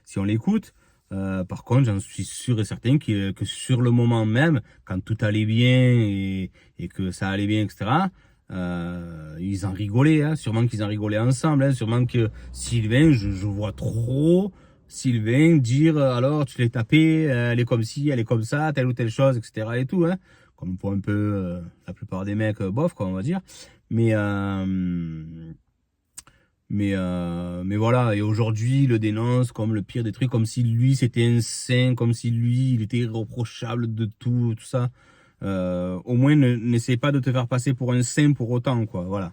S1: si on l'écoute. Par contre, j'en suis sûr et certain que sur le moment même, quand tout allait bien et que ça allait bien, etc., ils en rigolaient, hein, sûrement qu'ils en rigolaient ensemble, hein, sûrement que Sylvain, je vois trop Sylvain dire alors tu l'es tapé, elle est comme ci, elle est comme ça, telle ou telle chose, etc. et tout, hein, comme pour un peu la plupart des mecs bof, quoi, on va dire. Mais mais voilà, et aujourd'hui, il le dénonce comme le pire des trucs, comme si lui, c'était un saint, comme si lui, il était irréprochable de tout ça. Au moins, n'essaie pas de te faire passer pour un saint pour autant, quoi, voilà.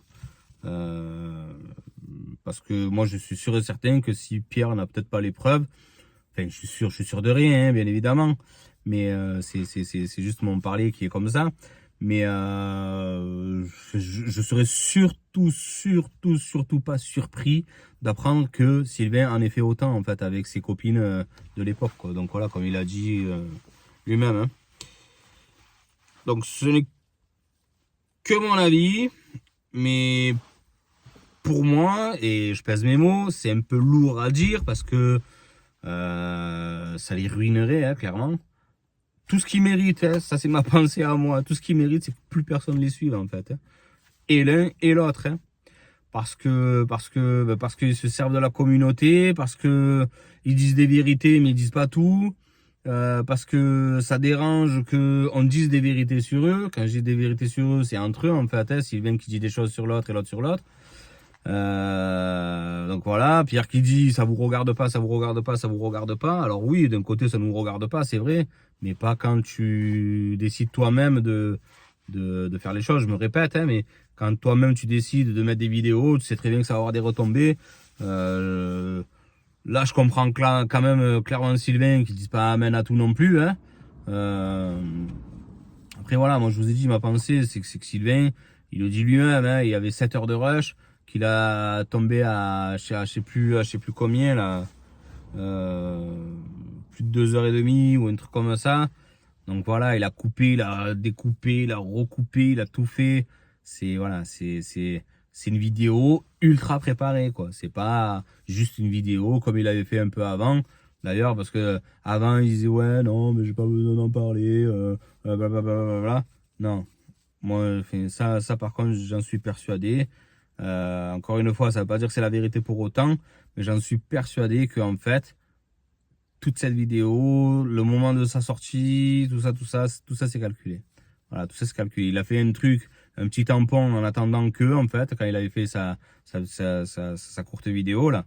S1: Parce que moi, je suis sûr et certain que si Pierre n'a peut-être pas les preuves, enfin, je suis sûr de rien, hein, bien évidemment, mais c'est juste mon parler qui est comme ça. Mais je serais surtout pas surpris d'apprendre que Sylvain en ait fait autant en fait avec ses copines de l'époque, quoi. Donc voilà, comme il a dit lui-même, hein. Donc ce n'est que mon avis, mais pour moi, et je pèse mes mots, c'est un peu lourd à dire parce que ça les ruinerait, hein, clairement. Tout ce qu'ils méritent, hein, ça c'est ma pensée à moi, tout ce qu'ils méritent, c'est que plus personne les suive en fait, hein. Et l'un et l'autre, hein. Parce qu'ils se servent de la communauté, parce que ils disent des vérités mais ils disent pas tout, parce que ça dérange que on dise des vérités sur eux. Quand je dis des vérités sur eux, c'est entre eux en fait, hein. Sylvain qui dit des choses sur l'autre et l'autre sur l'autre. Donc voilà, Pierre qui dit ça vous regarde pas, ça vous regarde pas, ça vous regarde pas. Alors oui, d'un côté ça nous regarde pas, c'est vrai, mais pas quand tu décides toi-même de faire les choses. Je me répète, hein, mais quand toi-même tu décides de mettre des vidéos, tu sais très bien que ça va avoir des retombées. Là, je comprends quand même clairement Sylvain qui dit pas amen à tout non plus, hein. Après voilà, moi je vous ai dit ma pensée, c'est que Sylvain, il le dit lui-même, hein, il y avait 7 heures de rush, qu'il a tombé je sais plus combien là, plus de 2 heures et demie ou un truc comme ça. Donc voilà, il a coupé, il a découpé, il a recoupé, il a tout fait. C'est voilà, c'est une vidéo ultra préparée quoi. C'est pas juste une vidéo comme il avait fait un peu avant. D'ailleurs, parce que avant il disait ouais non mais j'ai pas besoin d'en parler, blablabla. Non, moi enfin, ça par contre j'en suis persuadé. Encore une fois, ça veut pas dire que c'est la vérité pour autant, mais j'en suis persuadé que en fait toute cette vidéo, le moment de sa sortie, tout ça c'est calculé. Voilà, tout ça c'est calculé. Il a fait un truc, un petit tampon en attendant que, en fait, quand il avait fait sa courte vidéo, là,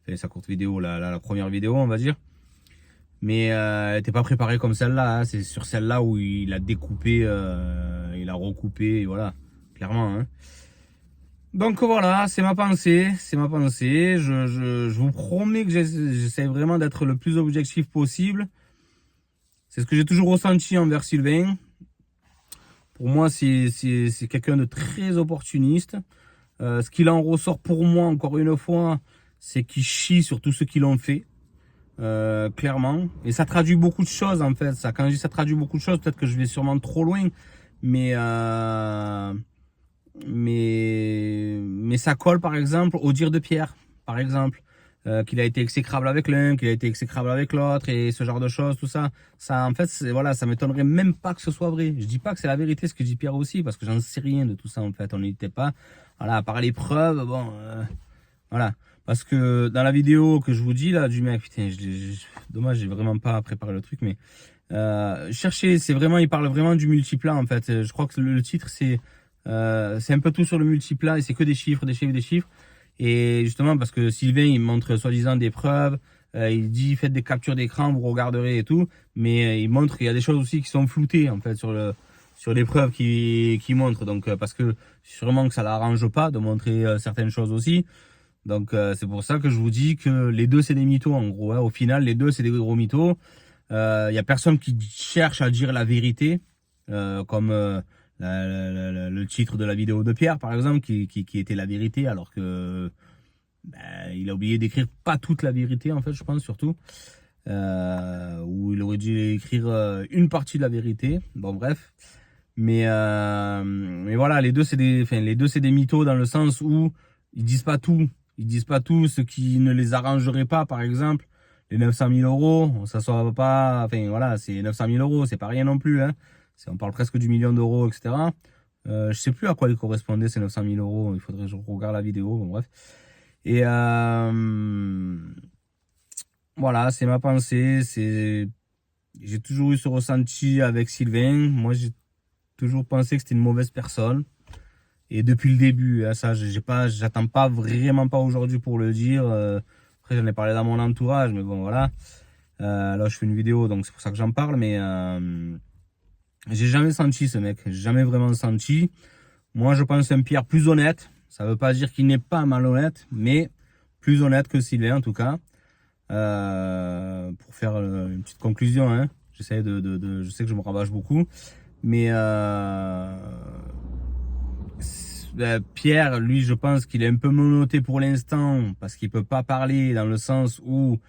S1: enfin, sa courte vidéo, la première vidéo, on va dire. Mais elle n'était pas préparée comme celle-là, hein. C'est sur celle-là où il a découpé, il a recoupé, et voilà, clairement, hein. Donc voilà, c'est ma pensée, c'est ma pensée. Je vous promets que j'essaie vraiment d'être le plus objectif possible. C'est ce que j'ai toujours ressenti envers Sylvain. Pour moi, c'est quelqu'un de très opportuniste. Ce qu'il en ressort pour moi, encore une fois, c'est qu'il chie sur tous ceux qui l'ont fait. Clairement. Et ça traduit beaucoup de choses, en fait. Ça, quand je dis ça traduit beaucoup de choses, peut-être que je vais sûrement trop loin. Mais, mais ça colle, par exemple, au dire de Pierre, par exemple. Qu'il a été exécrable avec l'un, qu'il a été exécrable avec l'autre, et ce genre de choses, tout ça. Ça, en fait, voilà, ça m'étonnerait même pas que ce soit vrai. Je dis pas que c'est la vérité, ce que dit Pierre aussi, parce que j'en sais rien de tout ça, en fait. On n'était pas, voilà, à part les preuves, bon, voilà. Parce que dans la vidéo que je vous dis, là, du mec, putain, dommage, j'ai vraiment pas préparé le truc, mais, cherchez, c'est vraiment, il parle vraiment du multiplat, en fait. Je crois que le titre, c'est un peu tout sur le multiplat, et c'est que des chiffres, des chiffres, des chiffres. Et justement, parce que Sylvain, il montre soi-disant des preuves, il dit faites des captures d'écran, vous regarderez et tout, mais il montre qu'il y a des choses aussi qui sont floutées en fait sur les preuves qu'il montre. Donc parce que sûrement que ça l'arrange pas de montrer certaines choses aussi. Donc c'est pour ça que je vous dis que les deux c'est des mythos en gros, hein. Au final, les deux c'est des gros mythos. Il y a personne qui cherche à dire la vérité, comme le titre de la vidéo de Pierre, par exemple, qui était la vérité, alors que il a oublié d'écrire pas toute la vérité, en fait, je pense, surtout. Ou il aurait dû écrire une partie de la vérité. Bon, bref. Mais voilà, les deux, c'est des mythos dans le sens où ils disent pas tout. Ils disent pas tout, ce qui ne les arrangerait pas, par exemple. Les 900 000 euros, ça soit pas, enfin voilà, c'est 900 000 euros, c'est pas rien non plus, hein. On parle presque du million d'euros, etc. Je sais plus à quoi ils correspondaient ces 900 000 euros. Il faudrait que je regarde la vidéo. Bon, bref. Et voilà, c'est ma pensée. J'ai toujours eu ce ressenti avec Sylvain. Moi, j'ai toujours pensé que c'était une mauvaise personne. Et depuis le début, hein, ça, j'attends pas vraiment pas aujourd'hui pour le dire. Après, j'en ai parlé dans mon entourage, mais bon, voilà. Là, je fais une vidéo, donc c'est pour ça que j'en parle. Mais j'ai jamais senti ce mec. J'ai jamais vraiment senti. Moi, je pense un Pierre plus honnête. Ça veut pas dire qu'il n'est pas malhonnête, mais plus honnête que Sylvain, en tout cas. Pour faire une petite conclusion, hein. Je sais que je me rabâche beaucoup. Mais Pierre, lui, je pense qu'il est un peu menotté pour l'instant parce qu'il peut pas parler dans le sens où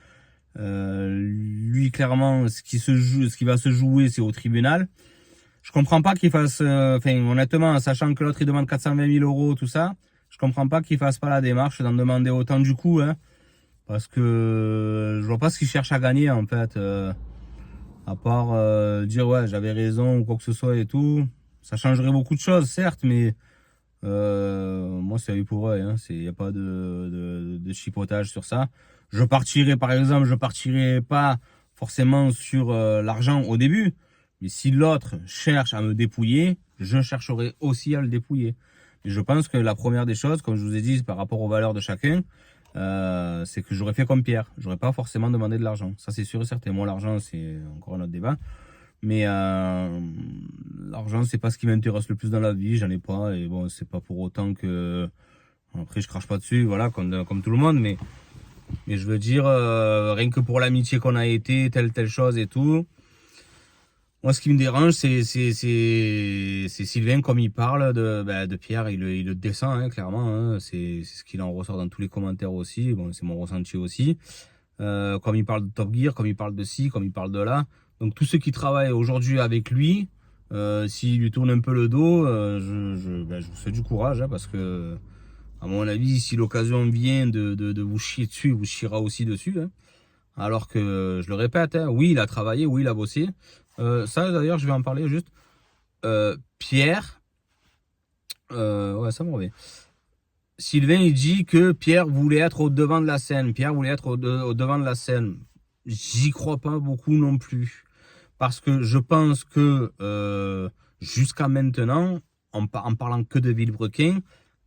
S1: lui, clairement, ce qui va se jouer, c'est au tribunal. Je comprends pas qu'il fasse, enfin, honnêtement, sachant que l'autre il demande 420 000 euros, tout ça, je comprends pas qu'il fasse pas la démarche d'en demander autant du coup, hein, parce que je vois pas ce qu'il cherche à gagner en fait, à part dire ouais j'avais raison ou quoi que ce soit et tout. Ça changerait beaucoup de choses, certes, mais moi c'est œil pour œil, hein, y a pas de chipotage sur ça. Je partirai pas forcément sur l'argent au début. Mais si l'autre cherche à me dépouiller, je chercherai aussi à le dépouiller. Et je pense que la première des choses, comme je vous ai dit, par rapport aux valeurs de chacun, c'est que j'aurais fait comme Pierre. J'aurais pas forcément demandé de l'argent. Ça, c'est sûr et certain. Moi, l'argent, c'est encore un autre débat. Mais l'argent, c'est pas ce qui m'intéresse le plus dans la vie. J'en ai pas. Et bon, c'est pas pour autant que... Après, je crache pas dessus, voilà, comme tout le monde. Mais je veux dire, rien que pour l'amitié qu'on a été, telle chose et tout. Moi, ce qui me dérange, c'est Sylvain, comme il parle de Pierre, il le descend, hein, clairement. Hein, c'est ce qu'il en ressort dans tous les commentaires aussi. Bon, c'est mon ressenti aussi. Comme il parle de Top Gear, comme il parle de ci, comme il parle de là. Donc, tous ceux qui travaillent aujourd'hui avec lui, s'il lui tourne un peu le dos, je vous souhaite du courage, hein, parce que, à mon avis, si l'occasion vient de vous chier dessus, il vous chiera aussi dessus. Hein. Alors que, je le répète, hein, oui, il a travaillé, oui, il a bossé. Ça, d'ailleurs, je vais en parler juste. Pierre, ouais, ça me revient. Sylvain, il dit que Pierre voulait être au devant de la scène. Pierre voulait être au devant de la scène. J'y crois pas beaucoup non plus. Parce que je pense que jusqu'à maintenant, en parlant que de Villebrequin,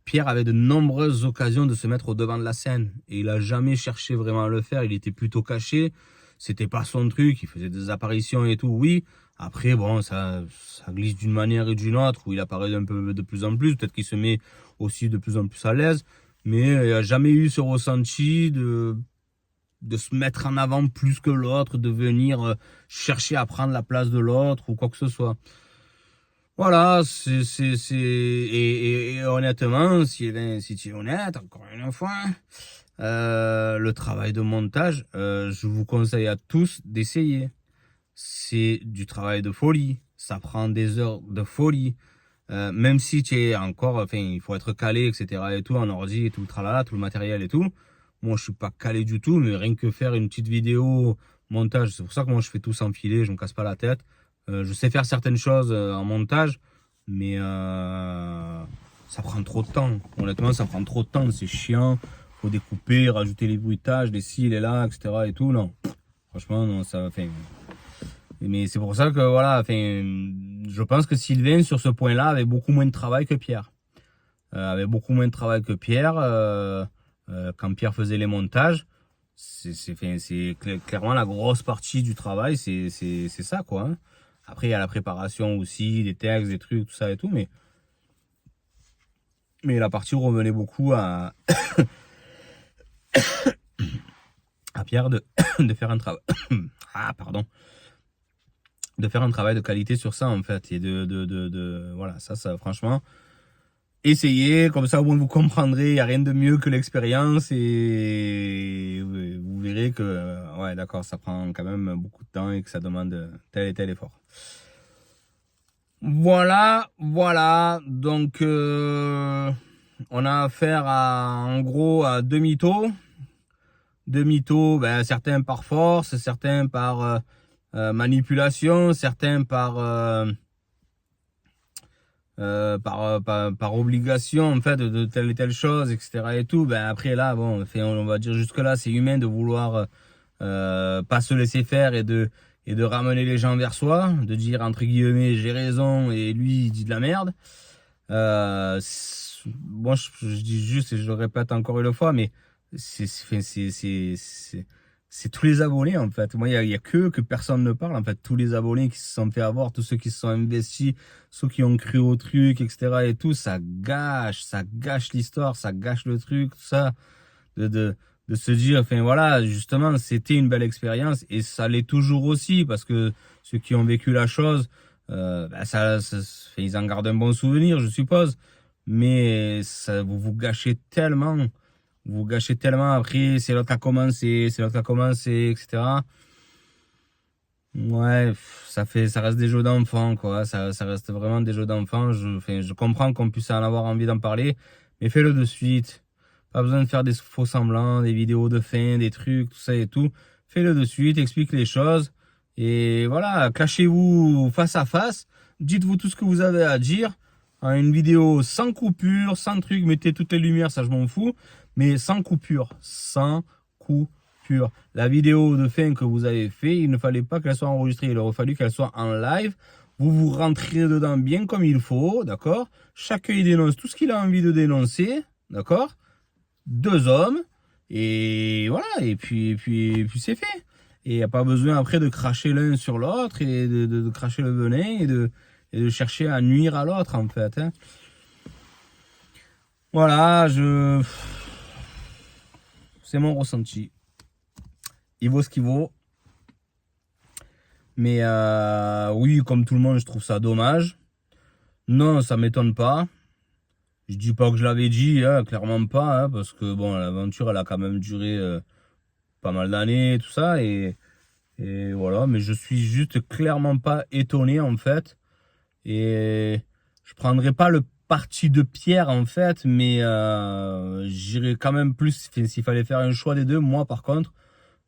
S1: Pierre avait de nombreuses occasions de se mettre au devant de la scène. Et il a jamais cherché vraiment à le faire. Il était plutôt caché. C'était pas son truc. Il faisait des apparitions et tout, oui. Après, bon, ça glisse d'une manière et d'une autre, où il apparaît un peu de plus en plus. Peut-être qu'il se met aussi de plus en plus à l'aise. Mais il n'y a jamais eu ce ressenti de se mettre en avant plus que l'autre, de venir chercher à prendre la place de l'autre ou quoi que ce soit. Voilà, et honnêtement, si tu es honnête, encore une fois, le travail de montage, je vous conseille à tous d'essayer. C'est du travail de folie, ça prend des heures de folie. Même si tu es encore, enfin, il faut être calé, etc. et tout, en ordi et tout le tralala, tout le matériel et tout. Moi, je suis pas calé du tout, mais rien que faire une petite vidéo, montage, c'est pour ça que moi, je fais tout sans filet, je me casse pas la tête. Je sais faire certaines choses en montage, mais ça prend trop de temps. Honnêtement, ça prend trop de temps, c'est chiant. Faut découper, rajouter les bruitages, les ci, les là, etc. et tout, non. Franchement, non, ça, enfin, mais c'est pour ça que voilà, enfin, je pense que Sylvain sur ce point-là avait beaucoup moins de travail que Pierre. Avait beaucoup moins de travail que Pierre quand Pierre faisait les montages. C'est clairement la grosse partie du travail, c'est ça quoi. Hein. Après il y a la préparation aussi, des textes, des trucs, tout ça et tout, mais la partie revenait beaucoup à Pierre de faire un travail. Ah pardon. De faire un travail de qualité sur ça en fait et voilà ça franchement essayez comme ça au moins vous comprendrez, il n'y a rien de mieux que l'expérience et vous verrez que ouais d'accord ça prend quand même beaucoup de temps et que ça demande tel et tel effort. Voilà donc on a affaire en gros à deux mythos, ben, certains par force, certains par manipulation, certains par obligation en fait de telle et telle chose, etc. et tout. Ben après là, bon, on va dire jusque là, c'est humain de vouloir pas se laisser faire et de ramener les gens vers soi, de dire entre guillemets j'ai raison et lui il dit de la merde. Moi je dis juste et je le répète encore une fois, mais c'est tous les abonnés en fait. Moi il y a que personne ne parle en fait. Tous les abonnés qui se sont fait avoir, tous ceux qui se sont investis, ceux qui ont cru au truc, etc. et tout, ça gâche l'histoire, ça gâche le truc, tout ça. De se dire, enfin voilà, justement, c'était une belle expérience et ça l'est toujours aussi parce que ceux qui ont vécu la chose ils en gardent un bon souvenir, je suppose. Mais ça, vous gâchez tellement après, c'est l'autre qui a commencé, c'est l'autre qui a commencé, etc. Ouais, ça reste des jeux d'enfants, quoi. Ça reste vraiment des jeux d'enfants. Je comprends qu'on puisse en avoir envie d'en parler, mais fais-le de suite. Pas besoin de faire des faux semblants, des vidéos de fin, des trucs, tout ça et tout. Fais-le de suite, explique les choses. Et voilà, cachez-vous face à face. Dites-vous tout ce que vous avez à dire. En une vidéo sans coupure, sans truc, mettez toutes les lumières, ça je m'en fous. Mais sans coupure. Sans coupure. La vidéo de fin que vous avez fait, il ne fallait pas qu'elle soit enregistrée. Il aurait fallu qu'elle soit en live. Vous vous rentrez dedans bien comme il faut, d'accord? Chacun il dénonce tout ce qu'il a envie de dénoncer, d'accord? Deux hommes, et voilà, et puis c'est fait. Et il n'y a pas besoin après de cracher l'un sur l'autre et de cracher le venin et de chercher à nuire à l'autre en fait, hein. Voilà, c'est mon ressenti. Il vaut ce qu'il vaut. Mais oui, comme tout le monde, je trouve ça dommage. Non, ça m'étonne pas. Je dis pas que je l'avais dit, hein, clairement pas, hein, parce que bon, l'aventure, elle a quand même duré pas mal d'années, tout ça, et voilà. Mais je suis juste clairement pas étonné, en fait. Et je prendrai pas le parti de Pierre, en fait, mais j'irai quand même plus, s'il fallait faire un choix des deux, moi, par contre,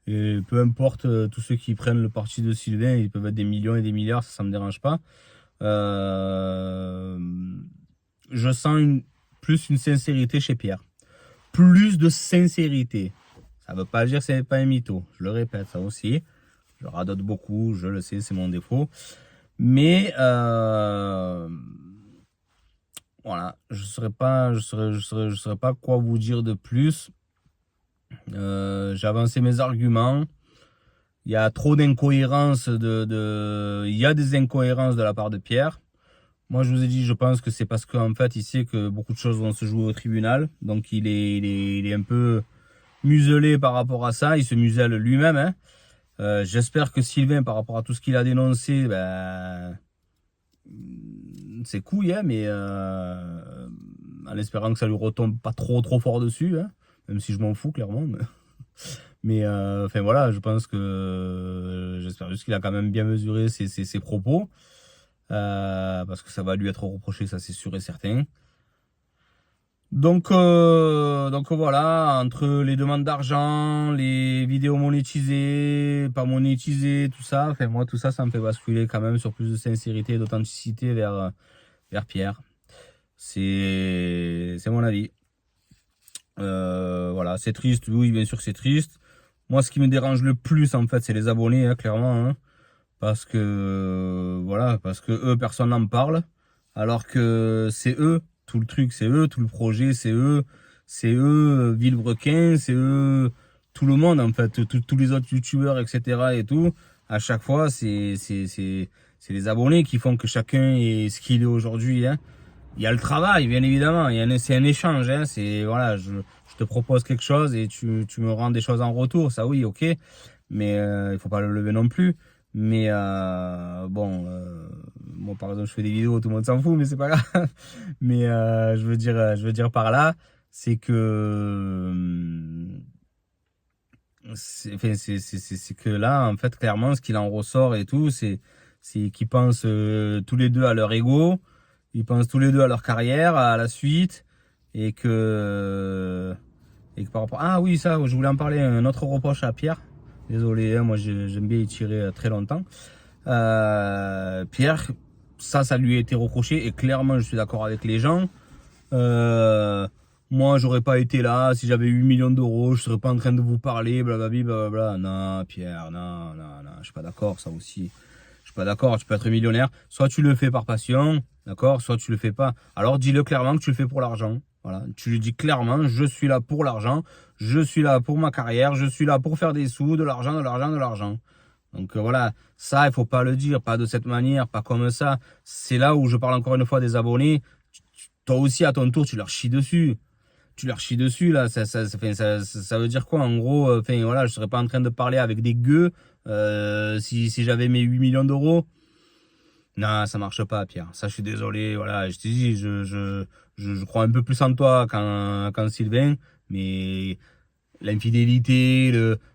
S1: et peu importe, tous ceux qui prennent le parti de Sylvain, ils peuvent être des millions et des milliards, ça me dérange pas. Euh, je sens plus une sincérité chez Pierre. Plus de sincérité. Ça veut pas dire que c'est pas un mytho. Je le répète, ça aussi. Je radote beaucoup, je le sais, c'est mon défaut. Mais voilà, je saurais pas quoi vous dire de plus. J'ai avancé mes arguments. Il y a trop d'incohérences il y a des incohérences de la part de Pierre. Moi, je vous ai dit, je pense que c'est parce qu'en fait, il sait que beaucoup de choses vont se jouer au tribunal. Donc, il est un peu muselé par rapport à ça. Il se muselle lui-même, hein. J'espère que Sylvain, par rapport à tout ce qu'il a dénoncé, ben, c'est couille, hein, mais en espérant que ça lui retombe pas trop fort dessus, hein, même si je m'en fous, clairement. Mais enfin voilà, je pense que j'espère juste qu'il a quand même bien mesuré ses propos. Parce que ça va lui être reproché, ça c'est sûr et certain. Donc voilà, entre les demandes d'argent, les vidéos monétisées, pas monétisées, tout ça, enfin moi tout ça, ça me fait basculer quand même sur plus de sincérité et d'authenticité vers Pierre. C'est mon avis. Voilà, c'est triste, oui, bien sûr que c'est triste. Moi, ce qui me dérange le plus, en fait, c'est les abonnés, hein, clairement, hein. Parce que, voilà, parce que eux, personne n'en parle. Alors que c'est eux, tout le truc, c'est eux, tout le projet, c'est eux, Villebrequin, c'est eux, tout le monde, en fait, tous les autres youtubeurs, etc. et tout. À chaque fois, c'est les abonnés qui font que chacun est ce qu'il est aujourd'hui, hein. Il y a le travail, bien évidemment. C'est un échange, hein. C'est, voilà, je te propose quelque chose et tu me rends des choses en retour. Ça, oui, ok. Mais il faut pas le lever non plus. Mais bon, moi par exemple, je fais des vidéos, tout le monde s'en fout, mais c'est pas grave. Mais je veux dire par là, c'est que c'est que là, en fait, clairement, ce qu'il en ressort et tout, c'est qu'ils pensent tous les deux à leur ego, ils pensent tous les deux à leur carrière, à la suite, et que par rapport... Ah oui, ça, je voulais en parler, un autre reproche à Pierre. Désolé, hein, moi j'aime bien y tirer très longtemps. Pierre, ça lui a été reproché, et clairement, je suis d'accord avec les gens. Euh, Moi, j'aurais pas été là si j'avais 8 millions d'euros, je serais pas en train de vous parler, blablabla, blablabla. Non, Pierre, non, je suis pas d'accord, ça aussi. Je suis pas d'accord, tu peux être millionnaire. Soit tu le fais par passion, d'accord, soit tu le fais pas. Alors dis-le clairement que tu le fais pour l'argent. Voilà, tu lui dis clairement, je suis là pour l'argent, je suis là pour ma carrière, je suis là pour faire des sous, de l'argent, de l'argent, de l'argent. Donc voilà, ça, il faut pas le dire, pas de cette manière, pas comme ça. C'est là où je parle encore une fois des abonnés. Toi aussi, à ton tour, tu leur chies dessus. Tu leur chies dessus, là. Ça veut dire quoi, en gros? Enfin, voilà, je serais pas en train de parler avec des gueux si j'avais mes 8 millions d'euros. Non, ça marche pas, Pierre. Ça, je suis désolé. Voilà, je te dis, je crois un peu plus en toi qu'en Sylvain, mais l'infidélité,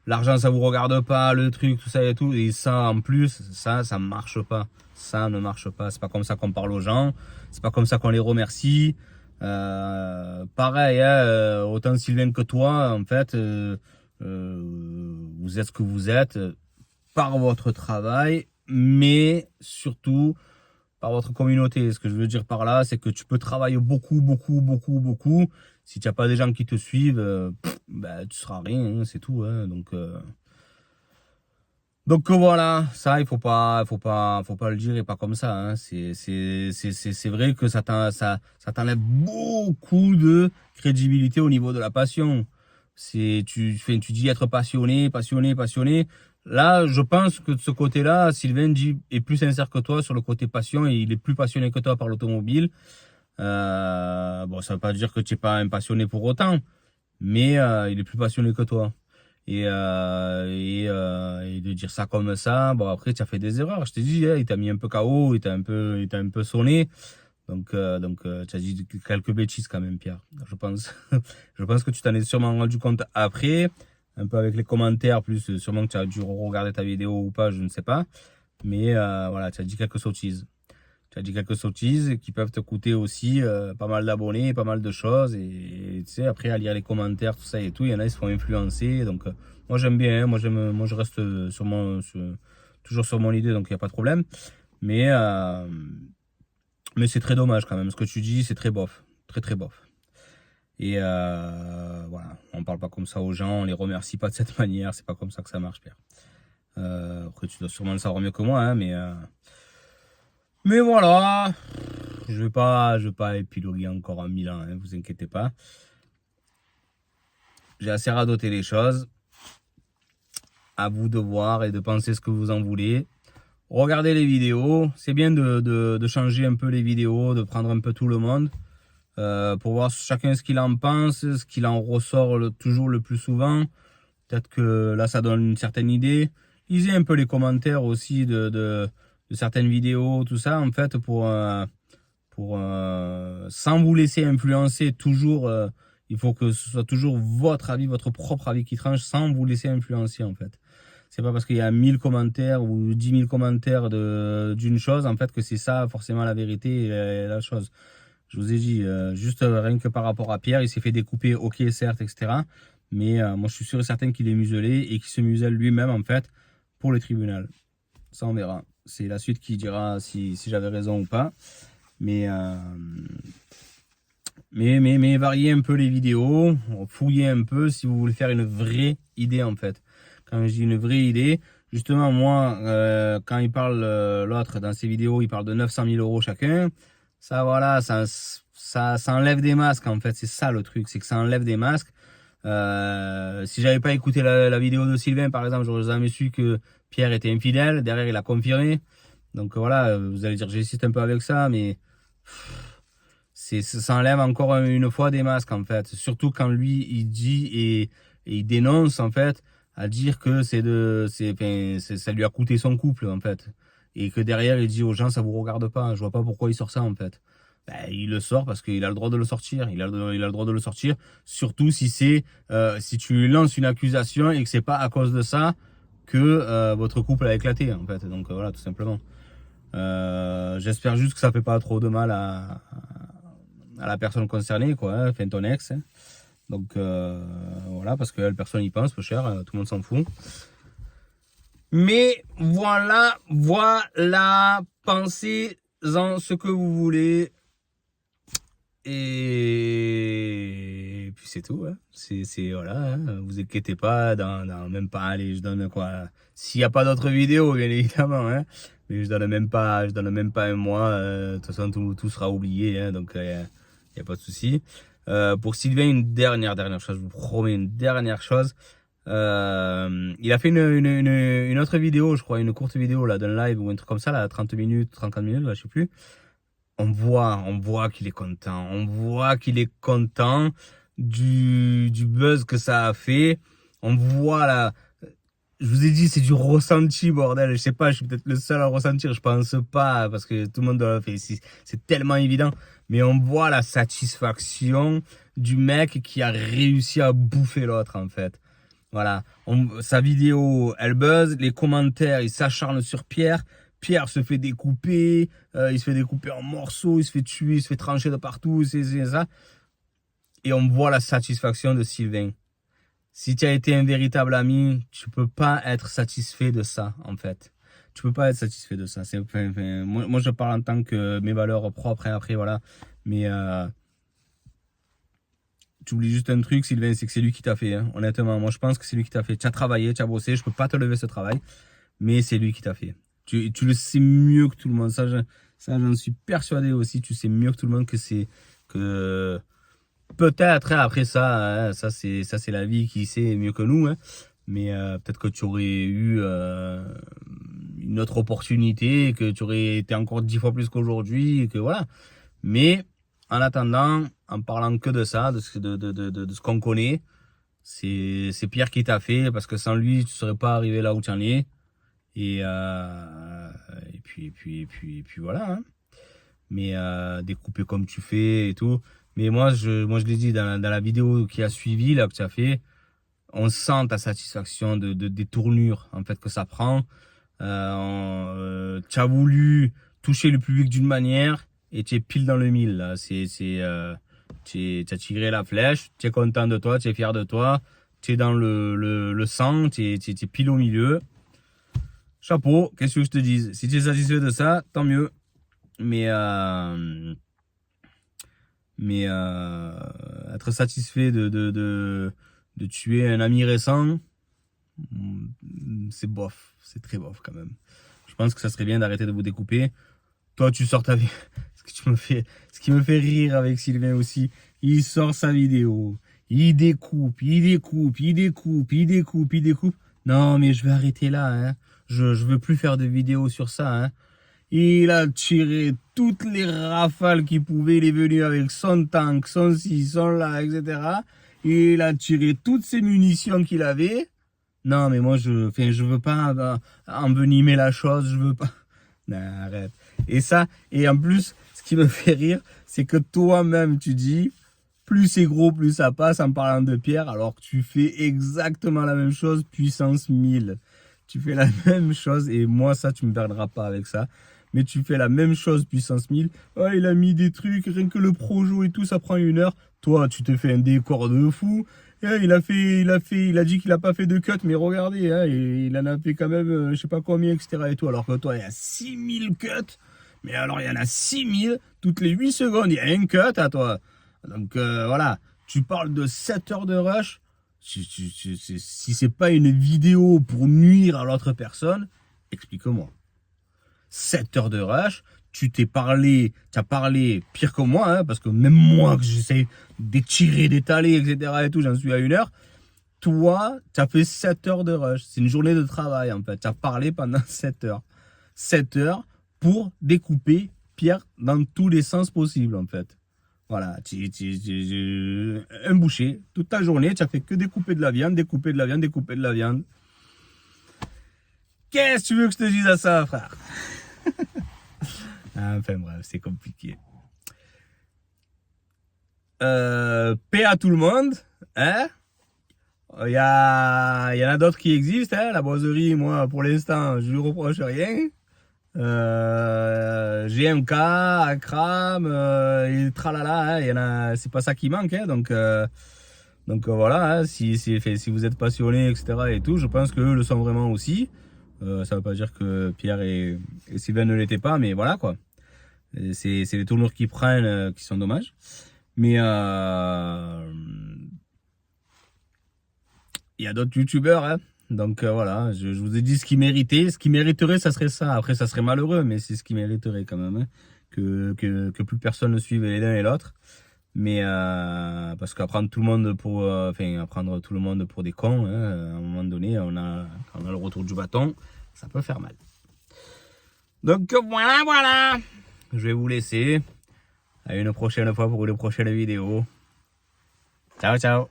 S1: l'argent, ça vous regarde pas, le truc, tout ça et tout. Et ça, en plus, ça marche pas. Ça ne marche pas. C'est pas comme ça qu'on parle aux gens. C'est pas comme ça qu'on les remercie. Pareil, hein, autant Sylvain que toi, en fait, vous êtes ce que vous êtes par votre travail, mais surtout par votre communauté. Ce que je veux dire par là, c'est que tu peux travailler beaucoup, beaucoup, beaucoup, beaucoup. Si tu n'as pas des gens qui te suivent, bah, tu seras rien, hein, c'est tout. Hein. Donc voilà, ça, faut pas le dire et pas comme ça. Hein. C'est vrai que ça t'enlève beaucoup de crédibilité au niveau de la passion. Tu dis être passionné, passionné, passionné. Là, je pense que de ce côté-là, Sylvain est plus sincère que toi sur le côté passion et il est plus passionné que toi par l'automobile. Bon, ça veut pas dire que tu n'es pas un passionné pour autant, mais il est plus passionné que toi. Et de dire ça comme ça, bon après tu as fait des erreurs. Je t'ai dit, hein, il t'a mis un peu KO, il t'a un peu sonné. Tu as dit quelques bêtises quand même, Pierre. Je pense, je pense que tu t'en es sûrement rendu compte après, un peu avec les commentaires, plus sûrement que tu as dû regarder ta vidéo ou pas, je ne sais pas. Mais voilà, tu as dit quelques sottises. Tu as dit quelques sottises qui peuvent te coûter aussi pas mal d'abonnés, pas mal de choses. Et tu sais, après, à lire les commentaires, tout ça et tout, il y en a, ils se font influencer. Donc, moi, j'aime bien. Hein, moi, je reste toujours sur mon idée, donc il n'y a pas de problème. Mais, euh, mais c'est très dommage quand même. Ce que tu dis, c'est très bof. Très, très bof. Et voilà, on parle pas comme ça aux gens, on les remercie pas de cette manière. C'est pas comme ça que ça marche, Pierre. Après, tu dois sûrement le savoir mieux que moi, hein, mais voilà. Je vais pas épiloguer encore en 1000 ans, hein, vous inquiétez pas. J'ai assez radoté les choses. À vous de voir et de penser ce que vous en voulez. Regardez les vidéos. C'est bien de changer un peu les vidéos, de prendre un peu tout le monde. Pour voir chacun ce qu'il en pense, ce qu'il en ressort toujours le plus souvent. Peut-être que là, ça donne une certaine idée. Lisez un peu les commentaires aussi de certaines vidéos, tout ça, en fait, sans vous laisser influencer toujours. Il faut que ce soit toujours votre avis, votre propre avis qui tranche, sans vous laisser influencer, en fait. C'est pas parce qu'il y a 1000 commentaires ou 10 000 commentaires d'une chose, en fait, que c'est ça forcément la vérité et la chose. Je vous ai dit, juste rien que par rapport à Pierre, il s'est fait découper, ok, certes, etc. Mais moi, je suis sûr et certain qu'il est muselé et qu'il se muselle lui-même, en fait, pour le tribunal. Ça, on verra. C'est la suite qui dira si j'avais raison ou pas. Mais, mais variez un peu les vidéos, fouillez un peu si vous voulez faire une vraie idée, en fait. Quand je dis une vraie idée, justement, moi, quand il parle, l'autre, dans ses vidéos, il parle de 900 000 euros chacun. Ça, voilà, ça enlève des masques, en fait. C'est ça le truc, c'est que ça enlève des masques. Si j'avais pas écouté la vidéo de Sylvain, par exemple, j'aurais jamais su que Pierre était infidèle. Derrière, il a confirmé. Donc voilà, vous allez dire, j'hésite un peu avec ça, mais ça enlève encore une fois des masques, en fait. Surtout quand lui, il dit et il dénonce, en fait, à dire que ça lui a coûté son couple, en fait. Et que derrière, il dit aux gens, ça vous regarde pas. Je vois pas pourquoi il sort ça, en fait. Ben, il le sort parce qu'il a le droit de le sortir. Il a le droit de le sortir. Surtout si tu lui lances une accusation et que c'est pas à cause de ça que votre couple a éclaté, en fait. Donc voilà, tout simplement. J'espère juste que ça fait pas trop de mal à la personne concernée, quoi, hein, enfin ton ex. Hein. Donc voilà, parce que personne n'y pense, peu cher, tout le monde s'en fout. Mais voilà, pensez-en ce que vous voulez. Et puis c'est tout, hein. Voilà, hein. Vous inquiétez pas, même pas, allez, je donne quoi. S'il n'y a pas d'autres vidéos, bien évidemment, hein. Mais je donne même pas un mois. De toute façon, tout sera oublié, hein, donc il n'y a pas de souci. Pour Sylvain, une dernière chose, je vous promets une dernière chose. Il a fait une autre vidéo, je crois, une courte vidéo là, d'un live ou un truc comme ça, là, 30 minutes, 34 minutes, là, je sais plus. On voit qu'il est content. On voit qu'il est content du buzz que ça a fait. On voit là, Je vous ai dit, c'est du ressenti, bordel. Je sais pas, je suis peut-être le seul à le ressentir. Je pense pas, parce que tout le monde doit le faire. C'est tellement évident. Mais on voit la satisfaction du mec qui a réussi à bouffer l'autre, en fait. Voilà. Sa vidéo, elle buzz. Les commentaires, ils s'acharnent sur Pierre. Pierre se fait découper. Il se fait découper en morceaux. Il se fait tuer. Il se fait trancher de partout. C'est ça. Et on voit la satisfaction de Sylvain. Si tu as été un véritable ami, tu peux pas être satisfait de ça, en fait. Tu peux pas être satisfait de ça. Moi, je parle en tant que mes valeurs propres, et après, voilà. Mais tu oublies juste un truc, Sylvain, c'est que c'est lui qui t'a fait, hein. Honnêtement, moi, je pense que c'est lui qui t'a fait. Tu as travaillé, tu as bossé, je peux pas te lever ce travail, mais c'est lui qui t'a fait. Tu le sais mieux que tout le monde. Ça, j'en suis persuadé aussi. Tu sais mieux que tout le monde que c'est... que peut-être, hein, après ça, hein, ça c'est la vie qui sait mieux que nous, hein. Mais peut-être que tu aurais eu une autre opportunité, que tu aurais été encore 10 fois plus qu'aujourd'hui, que voilà. Mais en attendant, en parlant que de ça, de ce qu'on connaît, c'est Pierre qui t'a fait, parce que sans lui, tu serais pas arrivé là où tu en es. Et puis voilà, hein. Mais découper comme tu fais et tout. Mais moi, je l'ai dit dans la vidéo qui a suivi, là, que tu as fait, on sent ta satisfaction des tournures, en fait, que ça prend. Tu as voulu toucher le public d'une manière et tu es pile dans le mille, là. Tu as tiré la flèche, tu es content de toi, tu es fier de toi, tu es dans le sang, tu es pile au milieu. Chapeau, qu'est-ce que je te dise? Si tu es satisfait de ça, tant mieux. Mais être satisfait de tuer un ami récent, c'est bof, c'est très bof quand même. Je pense que ça serait bien d'arrêter de vous découper. Toi, tu sors ta vie. Ce qui me fait rire avec Sylvain aussi, il sort sa vidéo, il découpe, il découpe, il découpe, il découpe, il découpe. Non, mais je vais arrêter là, hein. Je veux plus faire de vidéos sur ça, hein. Il a tiré toutes les rafales qu'il pouvait. Il est venu avec son tank, son ci, son là, etc. Il a tiré toutes ses munitions qu'il avait. Non, mais moi, je veux pas envenimer la chose. Je veux pas. Non, arrête. Et en plus, ce qui me fait rire, c'est que toi-même, tu dis, plus c'est gros, plus ça passe en parlant de Pierre, alors que tu fais exactement la même chose, puissance 1000. Tu fais la même chose, et moi, ça, tu me perdras pas avec ça. Mais tu fais la même chose, puissance 1000. Oh, il a mis des trucs, rien que le projo et tout, ça prend 1 heure. Toi, tu te fais un décor de fou. Et il a dit qu'il a pas fait de cut, mais regardez, hein, il en a fait quand même, je sais pas combien, etc. et tout. Alors que toi, il y a 6000 cuts. Mais alors, il y en a 6000. Toutes les 8 secondes, il y a un cut à toi. Donc, voilà. Tu parles de 7 heures de rush. Si c'est pas une vidéo pour nuire à l'autre personne, explique-moi. 7 heures de rush, tu as parlé pire que moi, hein, parce que même moi, que j'essaie d'étirer, d'étaler, etc. et tout, j'en suis à 1 heure. Toi, tu as fait 7 heures de rush. C'est une journée de travail, en fait. Tu as parlé pendant 7 heures. 7 heures pour découper Pierre dans tous les sens possibles, en fait. Voilà, un boucher, toute ta journée, tu as fait que découper de la viande, découper de la viande, découper de la viande. Qu'est-ce que tu veux que je te dise à ça, frère? Enfin bref, c'est compliqué. Paix à tout le monde, hein? Il y en a d'autres qui existent, hein? La boiserie, moi, pour l'instant, je lui reproche rien. GMK, Akram, et tralala, hein? Il y en a, c'est pas ça qui manque, hein? Donc voilà, hein? Si vous êtes passionné, etc. et tout, je pense qu'eux le sont vraiment aussi. Ça veut pas dire que Pierre et Sylvain ne l'étaient pas, mais voilà quoi. C'est les tournures qu'ils prennent qui sont dommages. Mais il y a d'autres youtubeurs, hein. Donc voilà, je vous ai dit ce qu'ils méritaient. Ce qu'ils mériteraient, ça serait ça. Après, ça serait malheureux, mais c'est ce qu'ils mériteraient quand même, hein. Que plus personne ne suive l'un et l'autre. Mais parce qu'apprendre tout le monde pour apprendre tout le monde pour des cons, hein, à un moment donné, quand on a le retour du bâton, ça peut faire mal. Donc voilà. Je vais vous laisser. À une prochaine fois pour une prochaine vidéo. Ciao.